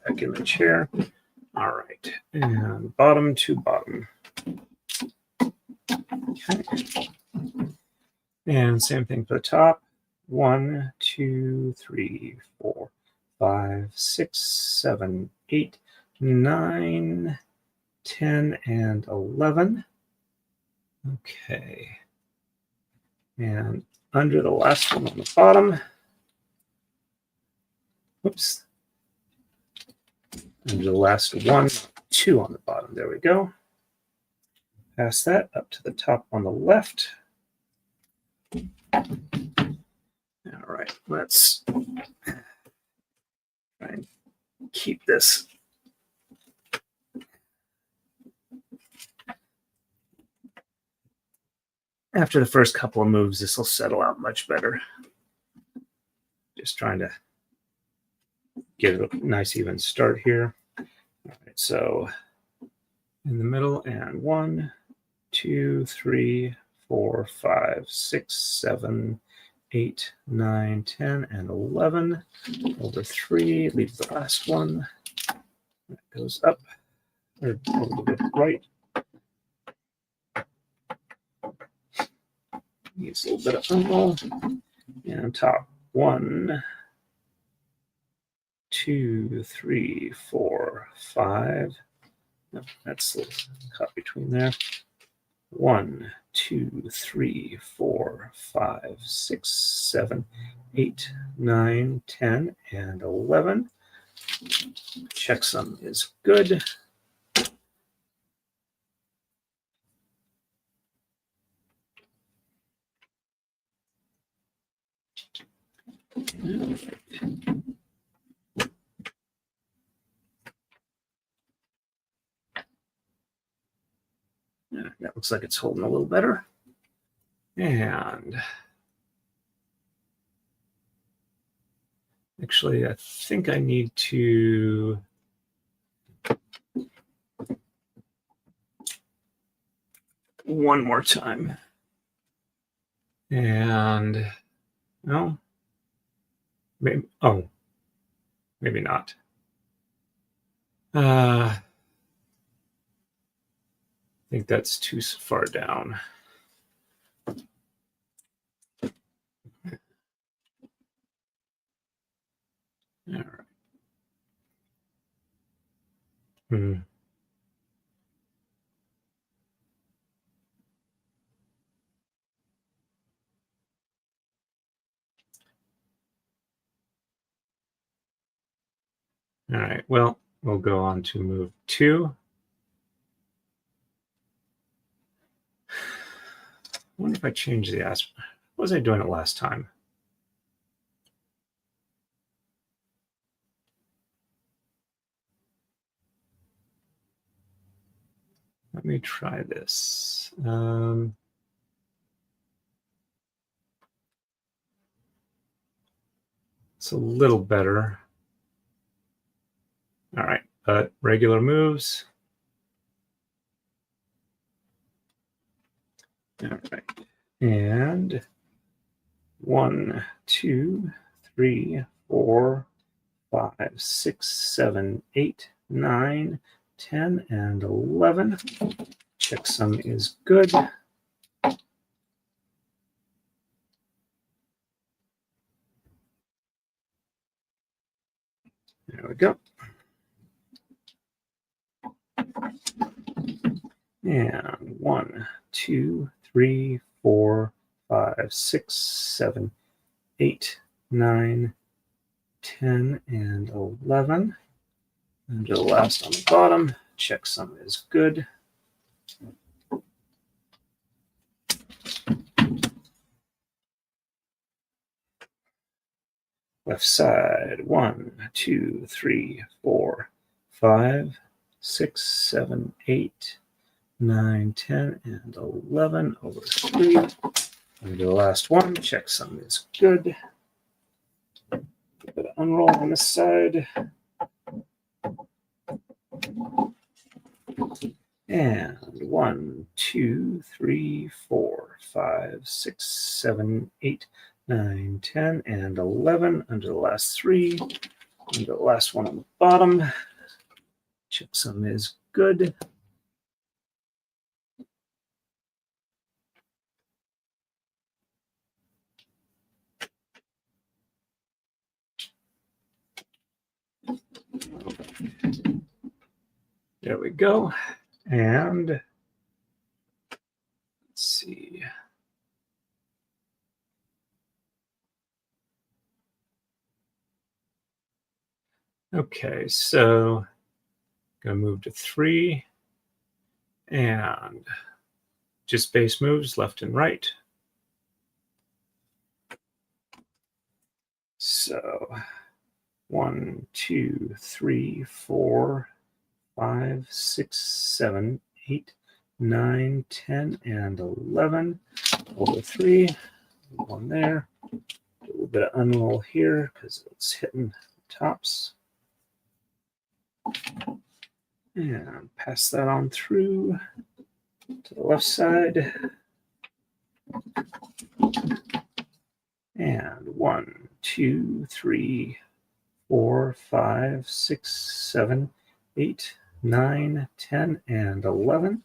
Back in the chair. All right, and bottom to bottom. Okay. And same thing for the top. 1, 2, 3, 4, 5, 6, 7, 8, 9, 10, and 11. Okay. And under the last one on the bottom. Whoops. Under the last 1, 2 on the bottom. There we go. Pass that up to the top on the left. All right, let's try and keep this. After the first couple of moves, this will settle out much better. Just trying to get a nice even start here. All right, so in the middle, and 1, 2, 3, 4, 5, 6, 7, 8, 9, 10, and 11. Over 3, leave the last one. That goes up, or a little bit right. Needs a little bit of unroll. And on top, 1, 2, 3, 4, 5. No, that's a little cut between there. 1, 2, 3, 4, 5, 6, 7, 8, 9, 10, and 11. Checksum is good. Yeah, that looks like it's holding a little better. And actually, I think I need to one more time. And no, maybe, oh, maybe not. I think that's too far down. All right. All right, well, we'll go on to move 2. I wonder if I change the aspect. What was I doing it last time? Let me try this. It's a little better. All right, but regular moves. All right, and 1, 2, 3, 4, 5, 6, 7, 8, 9, 10, and 11. Checksum is good. There we go. And 1, 2, 3, 4, 5, 6, 7, 8, 9, 10, and 11. And the last on the bottom, checksum is good. Left side, 1, 2, 3, 4, 5, 6, 7, 8, 9, 10, and 11 over 3. And the last one, checksum is good. A bit of unroll on this side. And 1, 2, 3, 4, 5, 6, 7, 8, 9, 10, and 11 under the last 3. Under the last one on the bottom. Checksum is good. There we go. And let's see. Okay, so gonna move to 3 and just base moves left and right. So 1, 2, 3, 4, 5, 6, 7, 8, 9, 10, and 11. Over 3, one there. Do a little bit of unroll here because it's hitting the tops. And pass that on through to the left side. And 1, 2, 3, 4, 5, 6, 7, 8, 9, 10, and 11.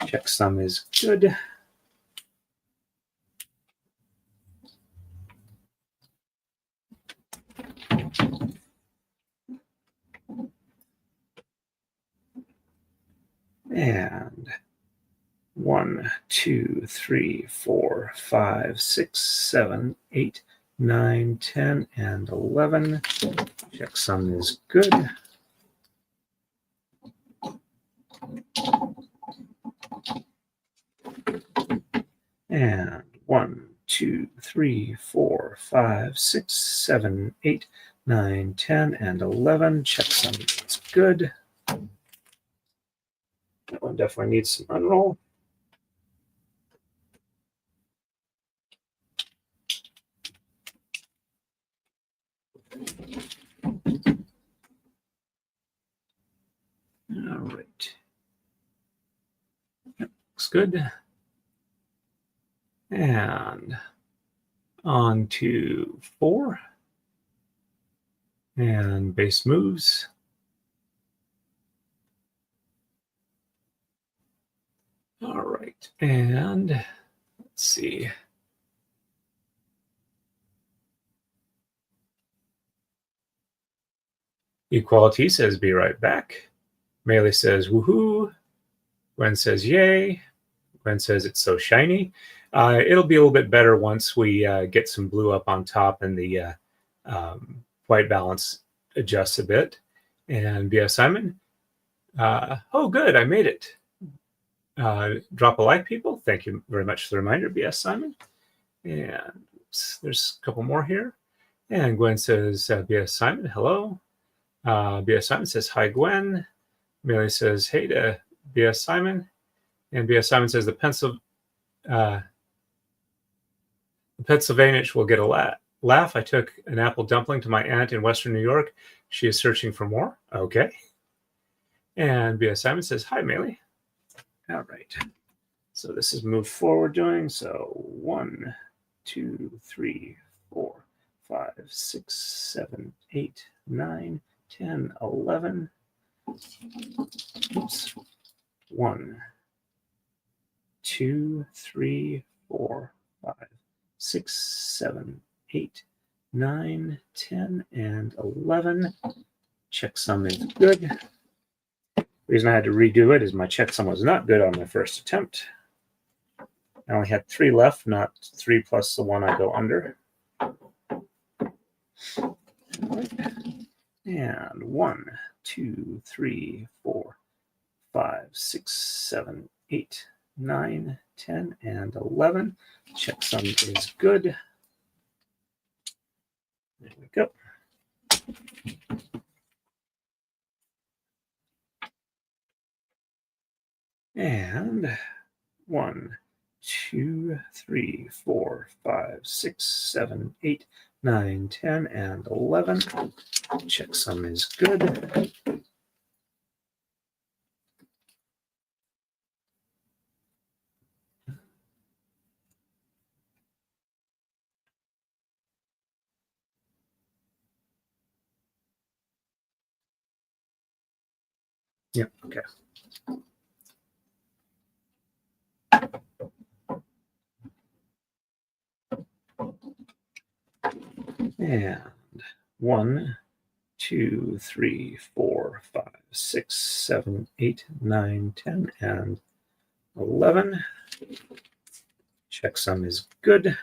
Checksum is good. And 1, 2, 3, 4, 5, 6, 7, 8, 9, 10, and 11. Checksum is good. And 1, 2, 3, 4, 5, 6, 7, 8, 9, 10, and 11. Checksum is good. That one definitely needs some unroll. All right. Yep, looks good. And on to 4. And base moves. All right. And let's see. Equality says be right back. Melee says woohoo. Gwen says yay. Gwen says it's so shiny. It'll be a little bit better once we get some blue up on top and the white balance adjusts a bit. And B.S. Simon, oh good, I made it. Drop a like, people. Thank you very much for the reminder, B.S. Simon. And there's a couple more here. And Gwen says, B.S. Simon, hello. B.S. Simon says, hi, Gwen. Melee says, hey to B.S. Simon. And B.S. Simon says, the Pennsylvanians will get a laugh. I took an apple dumpling to my aunt in Western New York. She is searching for more. Okay. And B.S. Simon says, hi, Melee. All right. So this is move forward doing. So 1, 2, 3, 4, 5, 6, 7, 8, 9, 10, 11. Oops. 1, 2, 3, 4, 5, 6, 7, 8, 9, 10, and 11. Checksum is good. The reason I had to redo it is my checksum was not good on my first attempt. I only had 3 left, not 3 plus the one I go under. And 1, 2, 3, 4, 5, 6, 7, 8, 9, 10, and 11. Checksum is good. There we go. And 1, 2, 3, 4, 5, 6, 7, 8, 9, 10, and 11. Checksum is good. Yep, okay. And 1, 2, 3, 4, 5, 6, 7, 8, 9, 10, and 11. Checksum is good.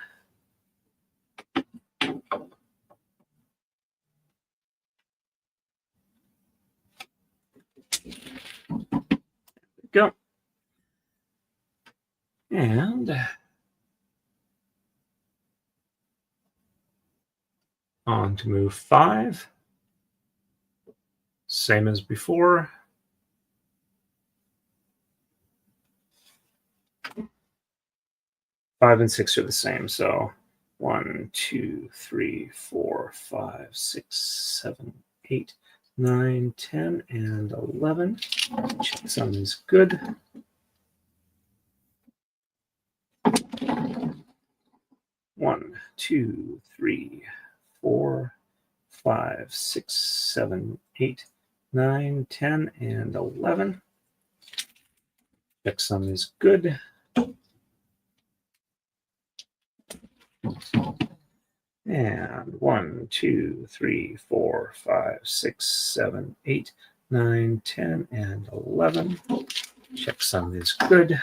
Go. And on to move 5. Same as before. Five and 6 are the same. So 1, 2, 3, 4, 5, 6, 7, 8, 9, 10, and 11. Checksum is good. One, 2, 3, 4, 5, 6, 7, 8, 9, 10, and 11. Checksum is good. And 1, 2, 3, 4, 5, 6, 7, 8, 9, 10, and 11. Checksum is good.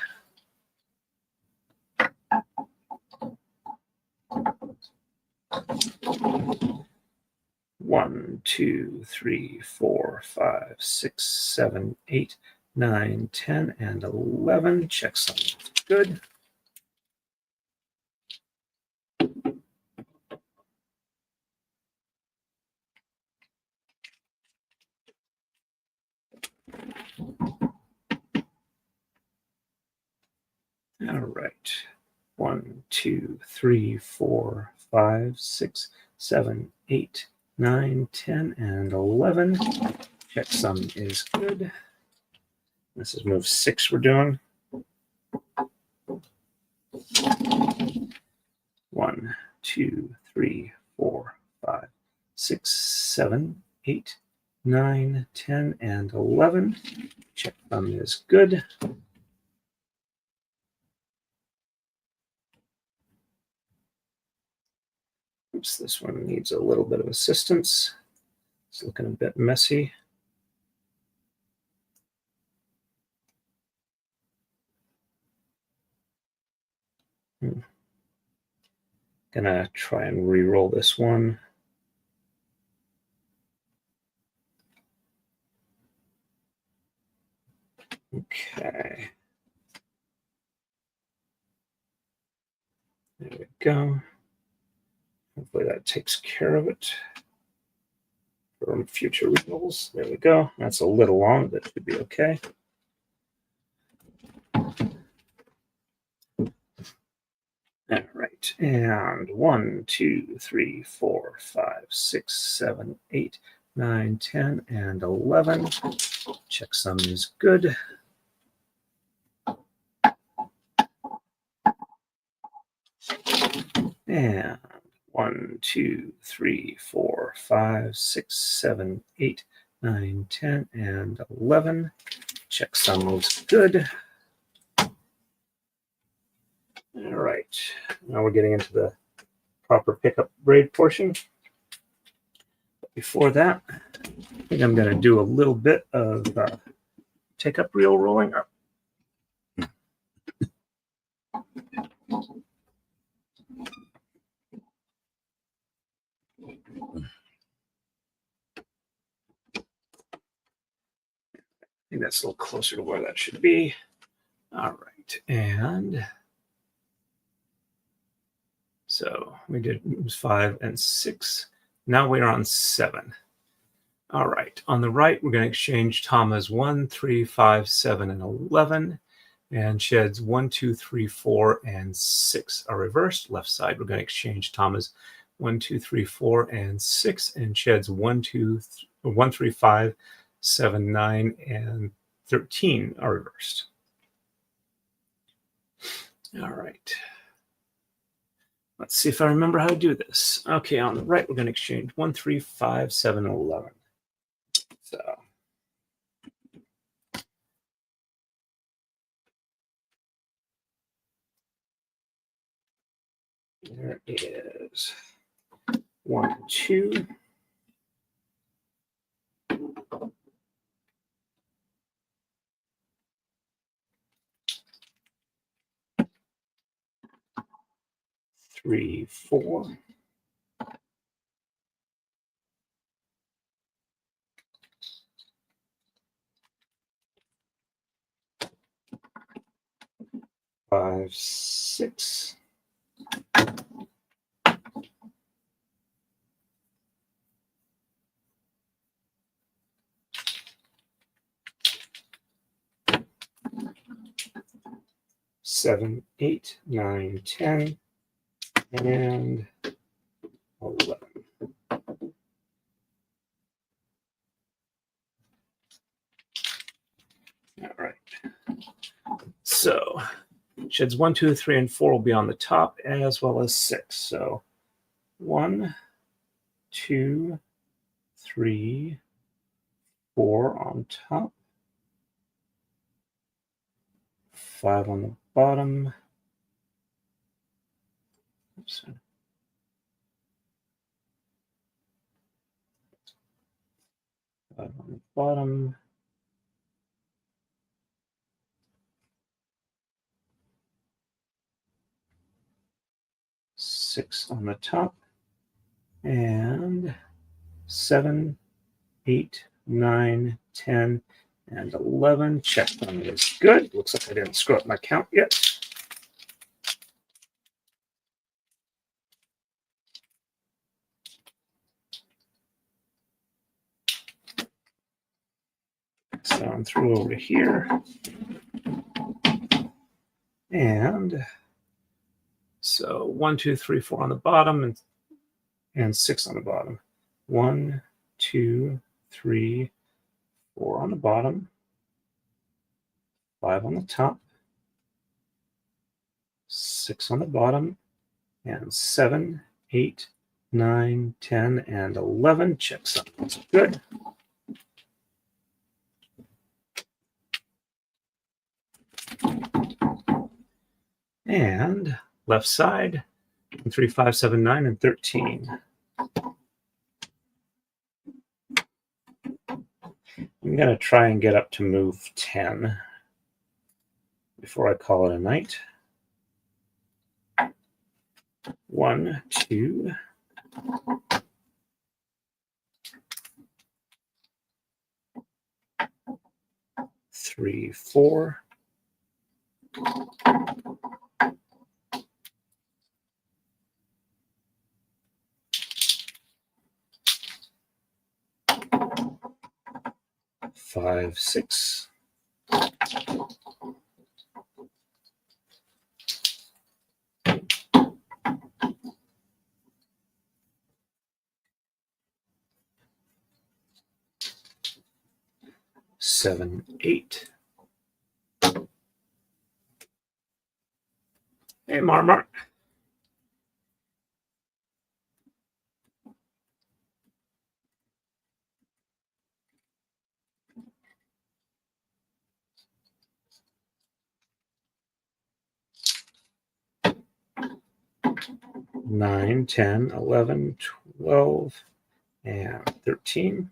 One, 2, 3, 4, 5, 6, 7, 8, 9, 10, and 11. Checksum is good. All right. 1, 2, 3, 4, 5, 6, 7, 8, 9, 10, and 11. Checksum is good. This is move 6 we're doing. 1, 2, 3, 4, 5, 6, 7, 8, 9, 10, and 11. Checksum is good. Oops, this one needs a little bit of assistance. It's looking a bit messy. Gonna try and re-roll this one. Okay. There we go. Hopefully that takes care of it for future re-rolls. There we go. That's a little long, but it should be okay. All right, and 1, 2, 3, 4, 5, 6, 7, 8, 9, 10, and 11. Checksum is good. And 1, 2, 3, 4, 5, 6, 7, 8, 9, 10, and 11. Checksum is good. All right, now we're getting into the proper pickup braid portion. But before that, I think I'm going to do a little bit of take-up reel rolling. I think that's a little closer to where that should be. All right, and so we did moves 5 and 6. Now we're on 7. All right, on the right, we're going to exchange tamas 1, 3, 5, 7, and 11. and sheds 1, 2, 3, 4, and 6 are reversed. Left side, we're going to exchange tamas 1, 2, 3, 4, and 6, and sheds 1, 3, 5, 7, 9, and 13 are reversed. All right. Let's see if I remember how to do this. Okay, on the right, we're going to exchange 1, 3, 5, 7, 11. So there is 1, 2. Three, 4. 5, 6. 7, 8, 9, 10, and 11. All right. So sheds 1, 2, 3, and 4 will be on the top, as well as 6. So 1, 2, 3, 4 on top, 5 on the bottom. Oops. 5 on the bottom. 6 on the top, and 7, 8, 9, 10, and 11. Check on this. Good. Looks like I didn't screw up my count yet. So I'm through over here. And so 1, 2, 3, 4 on the bottom, and 6 on the bottom. 1, 2, 3, 4 on the bottom, 5 on the top, 6 on the bottom, and 7, 8, 9, 10, and 11. Check something's good. And left side, 3, 5, 7, 9, and 13. I'm going to try and get up to move 10 before I call it a night. 1, 2, 3, 4. 5, 6. 7, 8. Hey, Marmar. Nine, 10, 11, 12, and 13.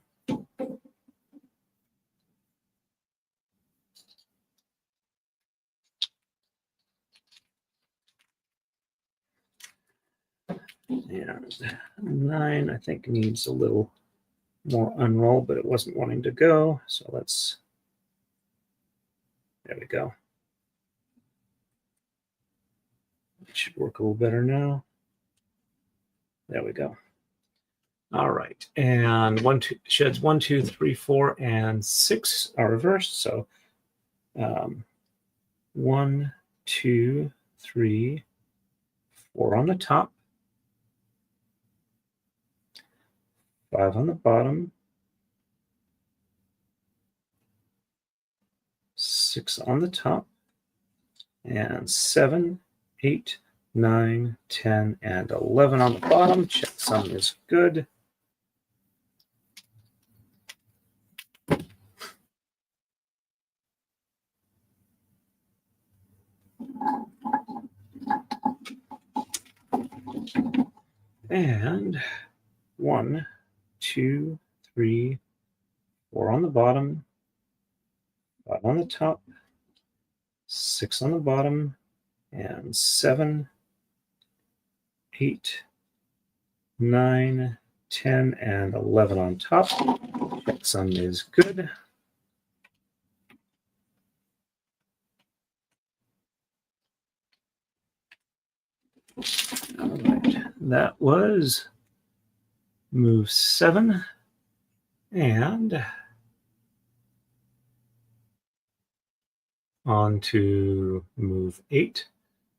And 9, I think, needs a little more unroll, but it wasn't wanting to go. So let's, there we go. It should work a little better now. There we go. All right. And sheds 1, 2, 3, 4, and 6 are reversed. So 1, 2, 3, 4 on the top, 5 on the bottom, 6 on the top, and 7, 8, 9, 10, and 11 on the bottom. Checksum is good. And 1, 2, 3, 4 on the bottom, 5 on the top, 6 on the bottom, and 7, 8, 9, 10, and 11 on top. Checksum is good. All right, that was move 7, and on to move 8.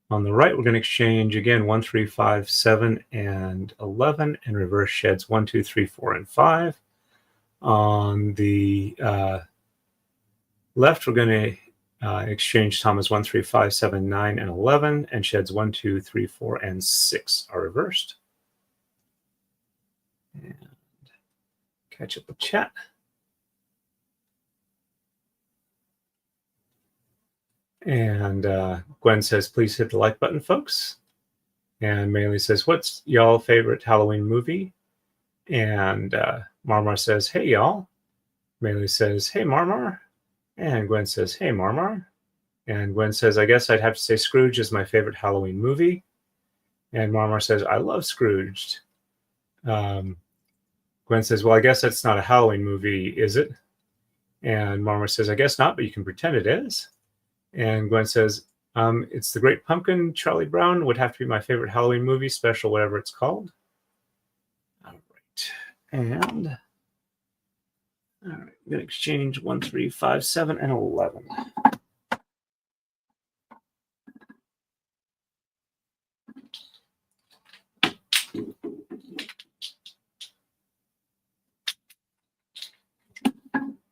On the right, we're going to exchange again 1, 3, 5, 7, and 11, and reverse sheds 1, 2, 3, 4, and 5. On the left, we're going to exchange tamas 1, 3, 5, 7, 9, and 11, and sheds 1, 2, 3, 4, and 6 are reversed. And catch up with chat. And Gwen says, please hit the like button, folks. And Maylee says, what's y'all favorite Halloween movie? And Marmar says, hey, y'all. Maylee says, hey, Marmar. And Gwen says, hey, Marmar. And Gwen says, I guess I'd have to say Scrooge is my favorite Halloween movie. And Marmar says, I love Scrooged. Gwen says, well, I guess that's not a Halloween movie, is it? And Marmar says, I guess not, but you can pretend it is. And Gwen says, it's The Great Pumpkin. Charlie Brown would have to be my favorite Halloween movie, special, whatever it's called. All right. And all right, I'm going to exchange 1, 3, 5, 7, and 11.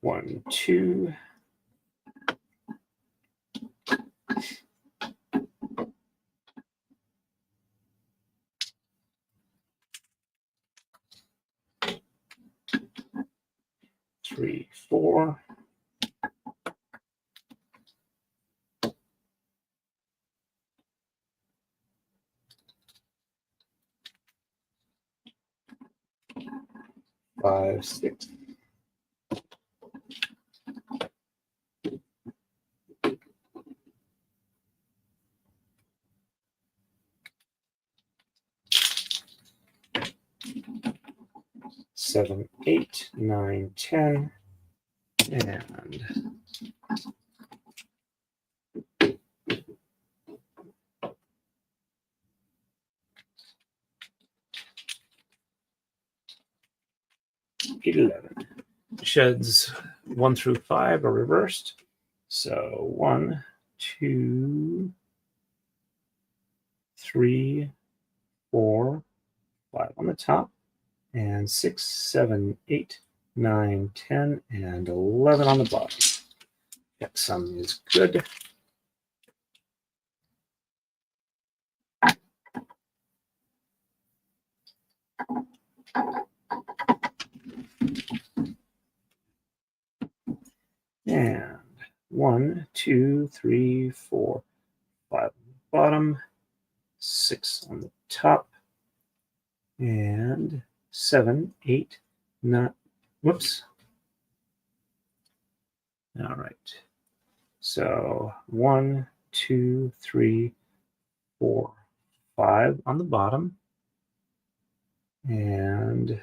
One, 2. Three, 4. Five, 6. Seven, 8, 9, 10, and 11. Sheds 1 through 5 are reversed. So 1, 2, 3, 4, 5 on the top, and 6, 7, 8, 9, 10, and 11 on the bottom. Checksum is good. And 1, 2, 3, 4, 5 on the bottom, 6 on the top, and 7, 8, 9. Whoops. All right. So 1, 2, 3, 4, 5 on the bottom. And let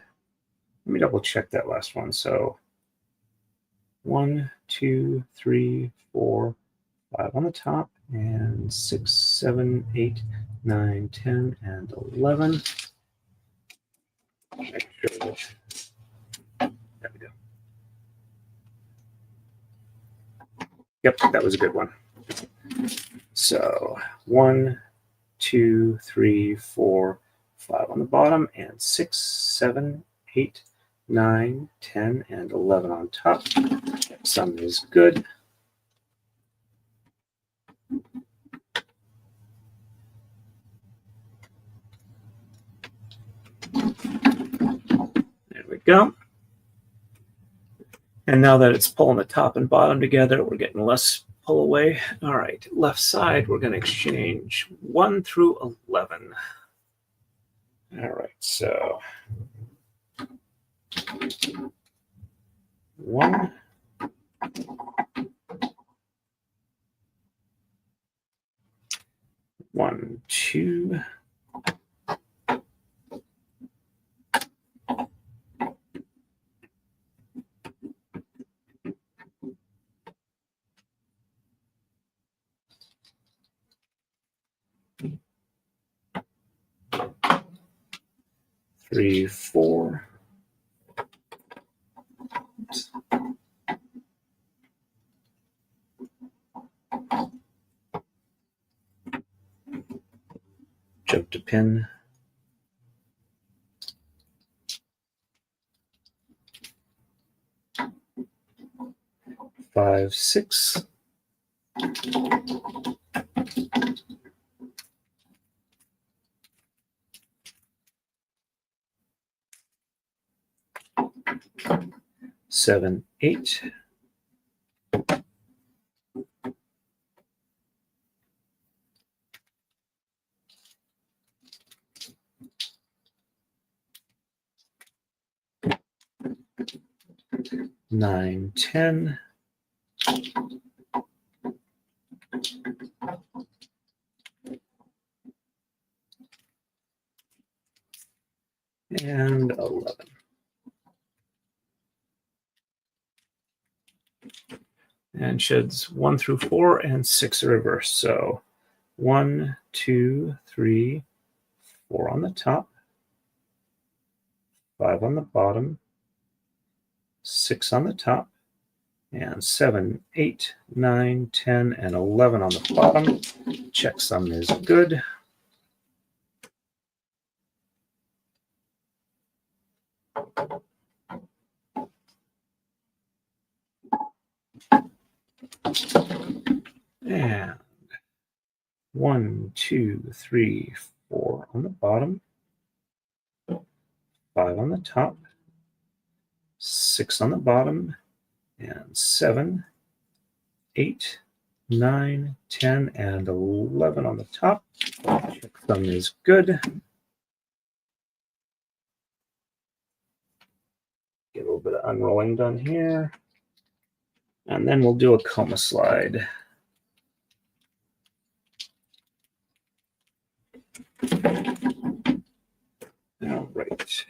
me double check that last one. So 1, 2, 3, 4, 5 on the top, and 6, 7, 8, 9, 10, and 11. Make sure that, there we go. Yep, that was a good one. So 1, 2, 3, 4, 5 on the bottom, and 6, 7, 8, 9, 10, and 11 on top. Some is good. There we go. And now that it's pulling the top and bottom together, we're getting less pull away. All right, left side, we're going to exchange 1 through 11. All right, so 1, 1, 2, 3, 4. Jump to pin. 5, 6. Seven, 8. Nine, 10. And 11. And sheds 1 through 4 and 6 are reversed. So 1, 2, 3, 4 on the top, 5 on the bottom, 6 on the top, and 7, 8, 9, 10, and 11 on the bottom. Checksum is good. And 1, 2, 3, 4 on the bottom, 5 on the top, 6 on the bottom, and 7, 8, 9, 10, and 11 on the top. Checksum is good. Get a little bit of unrolling done here. And then we'll do a coma slide. All right.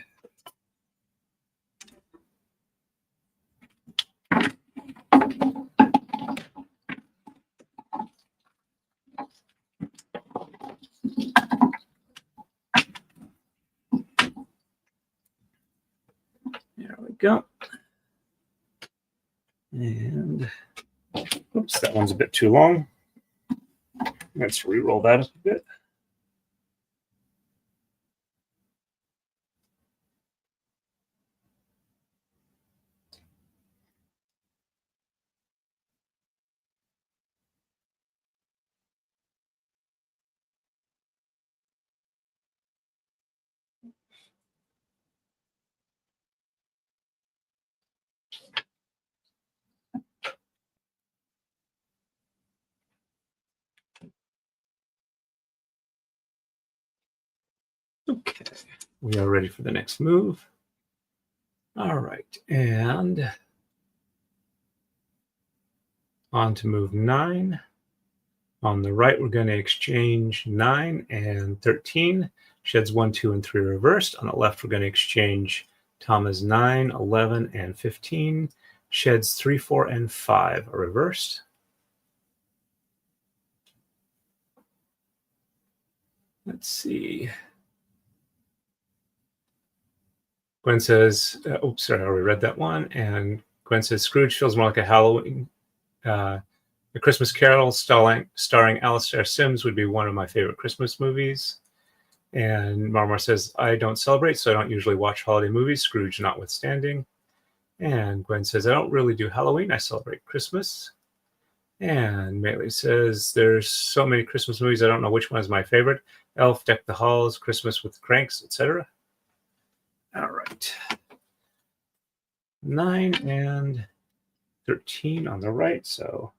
There we go. And oops, that one's a bit too long. Let's re-roll that up a bit. Okay, we are ready for the next move. All right, and on to move 9. On the right, we're going to exchange 9 and 13. Sheds 1, 2, and 3 reversed. On the left, we're going to exchange tamas 9, 11, and 15. Sheds 3, 4, and 5 are reversed. Let's see. Gwen says, oops, sorry, I already read that one. And Gwen says, Scrooge feels more like a Halloween A Christmas Carol starring Alastair Sims would be one of my favorite Christmas movies. And Marmor says, I don't celebrate, so I don't usually watch holiday movies, Scrooge notwithstanding. And Gwen says, I don't really do Halloween, I celebrate Christmas. And Melee says, there's so many Christmas movies, I don't know which one is my favorite. Elf, Deck the Halls, Christmas with Cranks, etc. All right. 9 and 13 on the right, so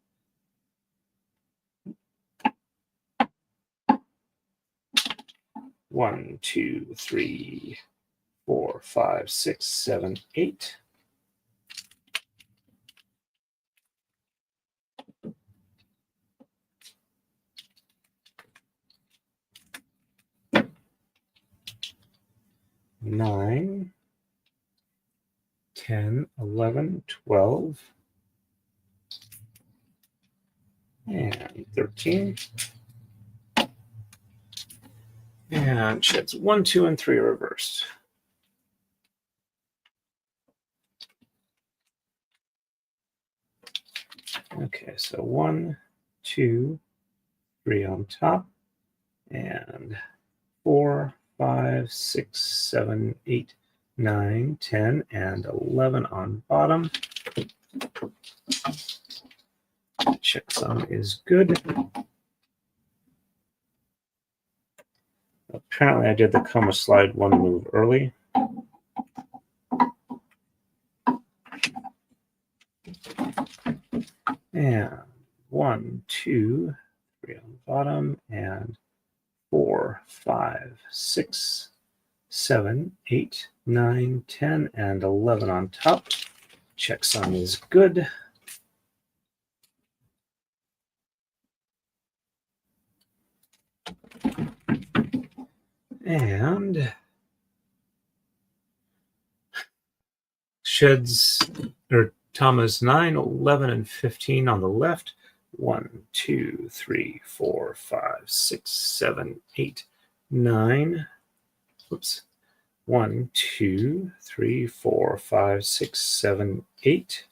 1, 2, 3, 4, 5, 6, 7, 8. Nine, 10, 11, 12, and 13. And sheds 1, 2, and 3 are reversed. Okay, so 1, 2, 3 on top, and 4, 5, 6, 7, 8, 9, 10, and 11 on bottom. Checksum is good. Apparently I did the comma slide one move early. And 1, 2, 3 on the bottom, and 4, 5, 6, 7, 8, 9, 10, and 11 on top. Checksum is good. And sheds or tamas 9, 11, and 15 on the left. 1, 2, 3, 4, 5, 6, 7, 8, 9. Whoops. 1, 2, 3, 4, 5, 6, 7, 8.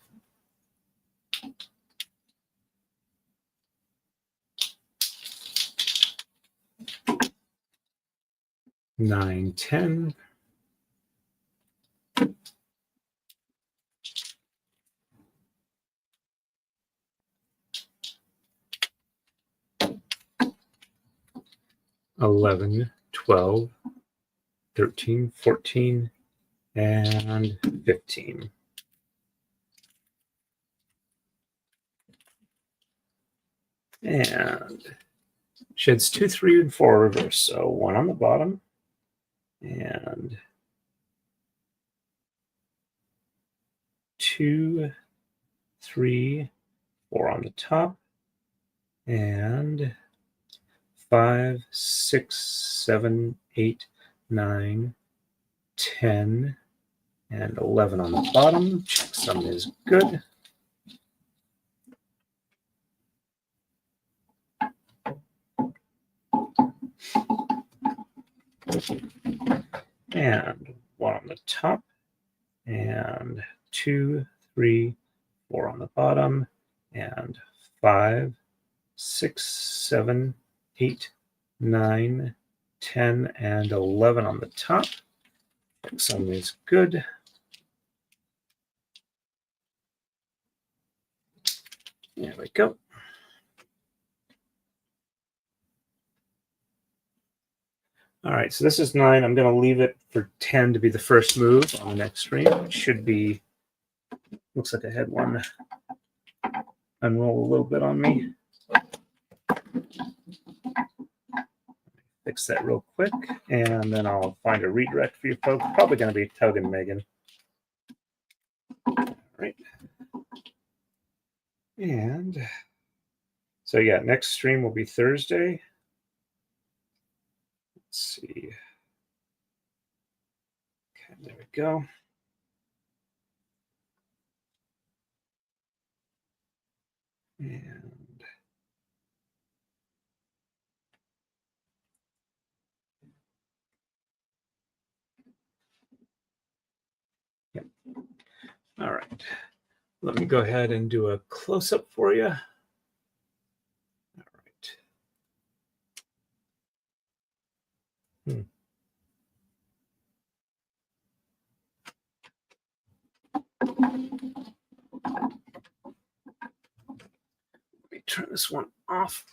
Nine, 10. $11, 12, 13, 14, and 15. And sheds 2, 3, and 4 reverse. So 1 on the bottom, and 2, 3, 4 on the top, and 5, 6, 7, 8, 9, 10, and 11 on the bottom. Checksum is good. And 1 on the top, and 2, 3, 4 on the bottom, and 5, 6, 7, 8, 9, 10, and 11 on the top. Checksum is good. There we go. All right, so this is 9. I'm going to leave it for 10 to be the first move on the next stream. It should be, looks like I had one unroll a little bit on me. Fix that real quick, and then I'll find a redirect for you folks. Probably going to be Tug and Megan. All right. And so, yeah, next stream will be Thursday. Let's see. Okay, there we go. And yep. All right. Let me go ahead and do a close-up for you. Let me turn this one off.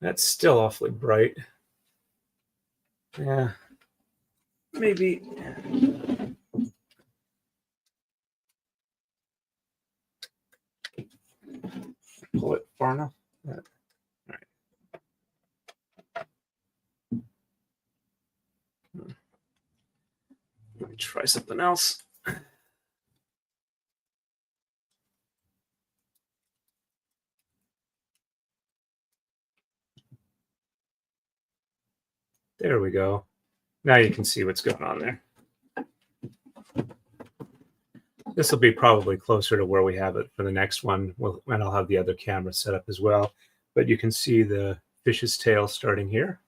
That's still awfully bright. Yeah, maybe. Pull it far enough. All right. Let me try something else. There we go. Now you can see what's going on there. This will be probably closer to where we have it for the next one, and I'll have the other camera set up as well. But you can see the fish's tail starting here.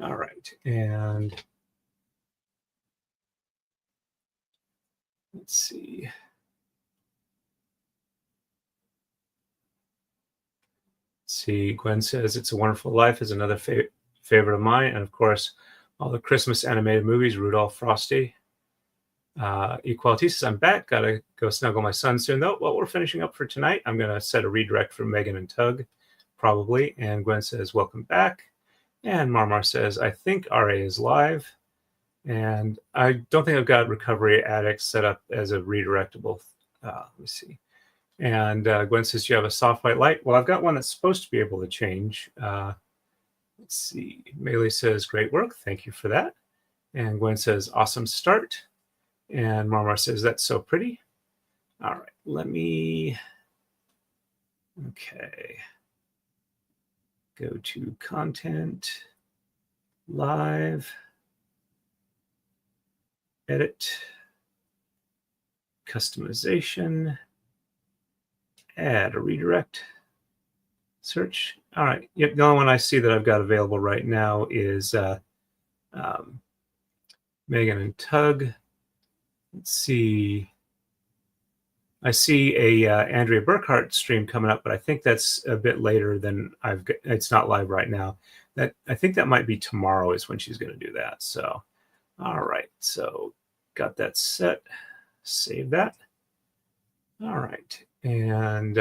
All right, and let's see. See, Gwen says, "It's a Wonderful Life" is another favorite of mine. And of course, all the Christmas animated movies, Rudolph, Frosty. Equality says, "I'm back. Gotta go snuggle my son soon, though." Well, we're finishing up for tonight. I'm going to set a redirect for Megan and Tug, probably. And Gwen says, "Welcome back." And Marmar says, "I think RA is live." And I don't think I've got Recovery Addict set up as a redirectable. Let me see. And Gwen says, "You have a soft white light." Well, I've got one that's supposed to be able to change. Let's see. Melee says, "Great work. Thank you for that." And Gwen says, "Awesome start." And Marmar says, "That's so pretty." All right. Let me. Okay. Go to Content, Live, Edit, Customization, Add a redirect, Search. All right. Yep. The only one I see that I've got available right now is Megan and Tug. Let's see. I see a Andrea Burkhart stream coming up, but I think that's a bit later than I've got. It's not live right now. That I think that might be tomorrow is when she's going to do that. So, all right. So got that set. Save that. All right. And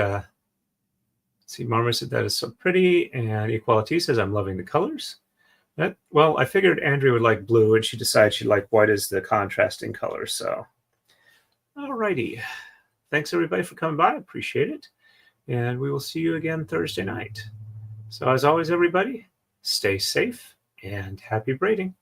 see, Marmar said, "That is so pretty." And Equality says, "I'm loving the colors." Well, I figured Andrea would like blue, and she decided she'd like white as the contrasting color. So, all righty. Thanks, everybody, for coming by. I appreciate it. And we will see you again Thursday night. So as always, everybody, stay safe and happy braiding.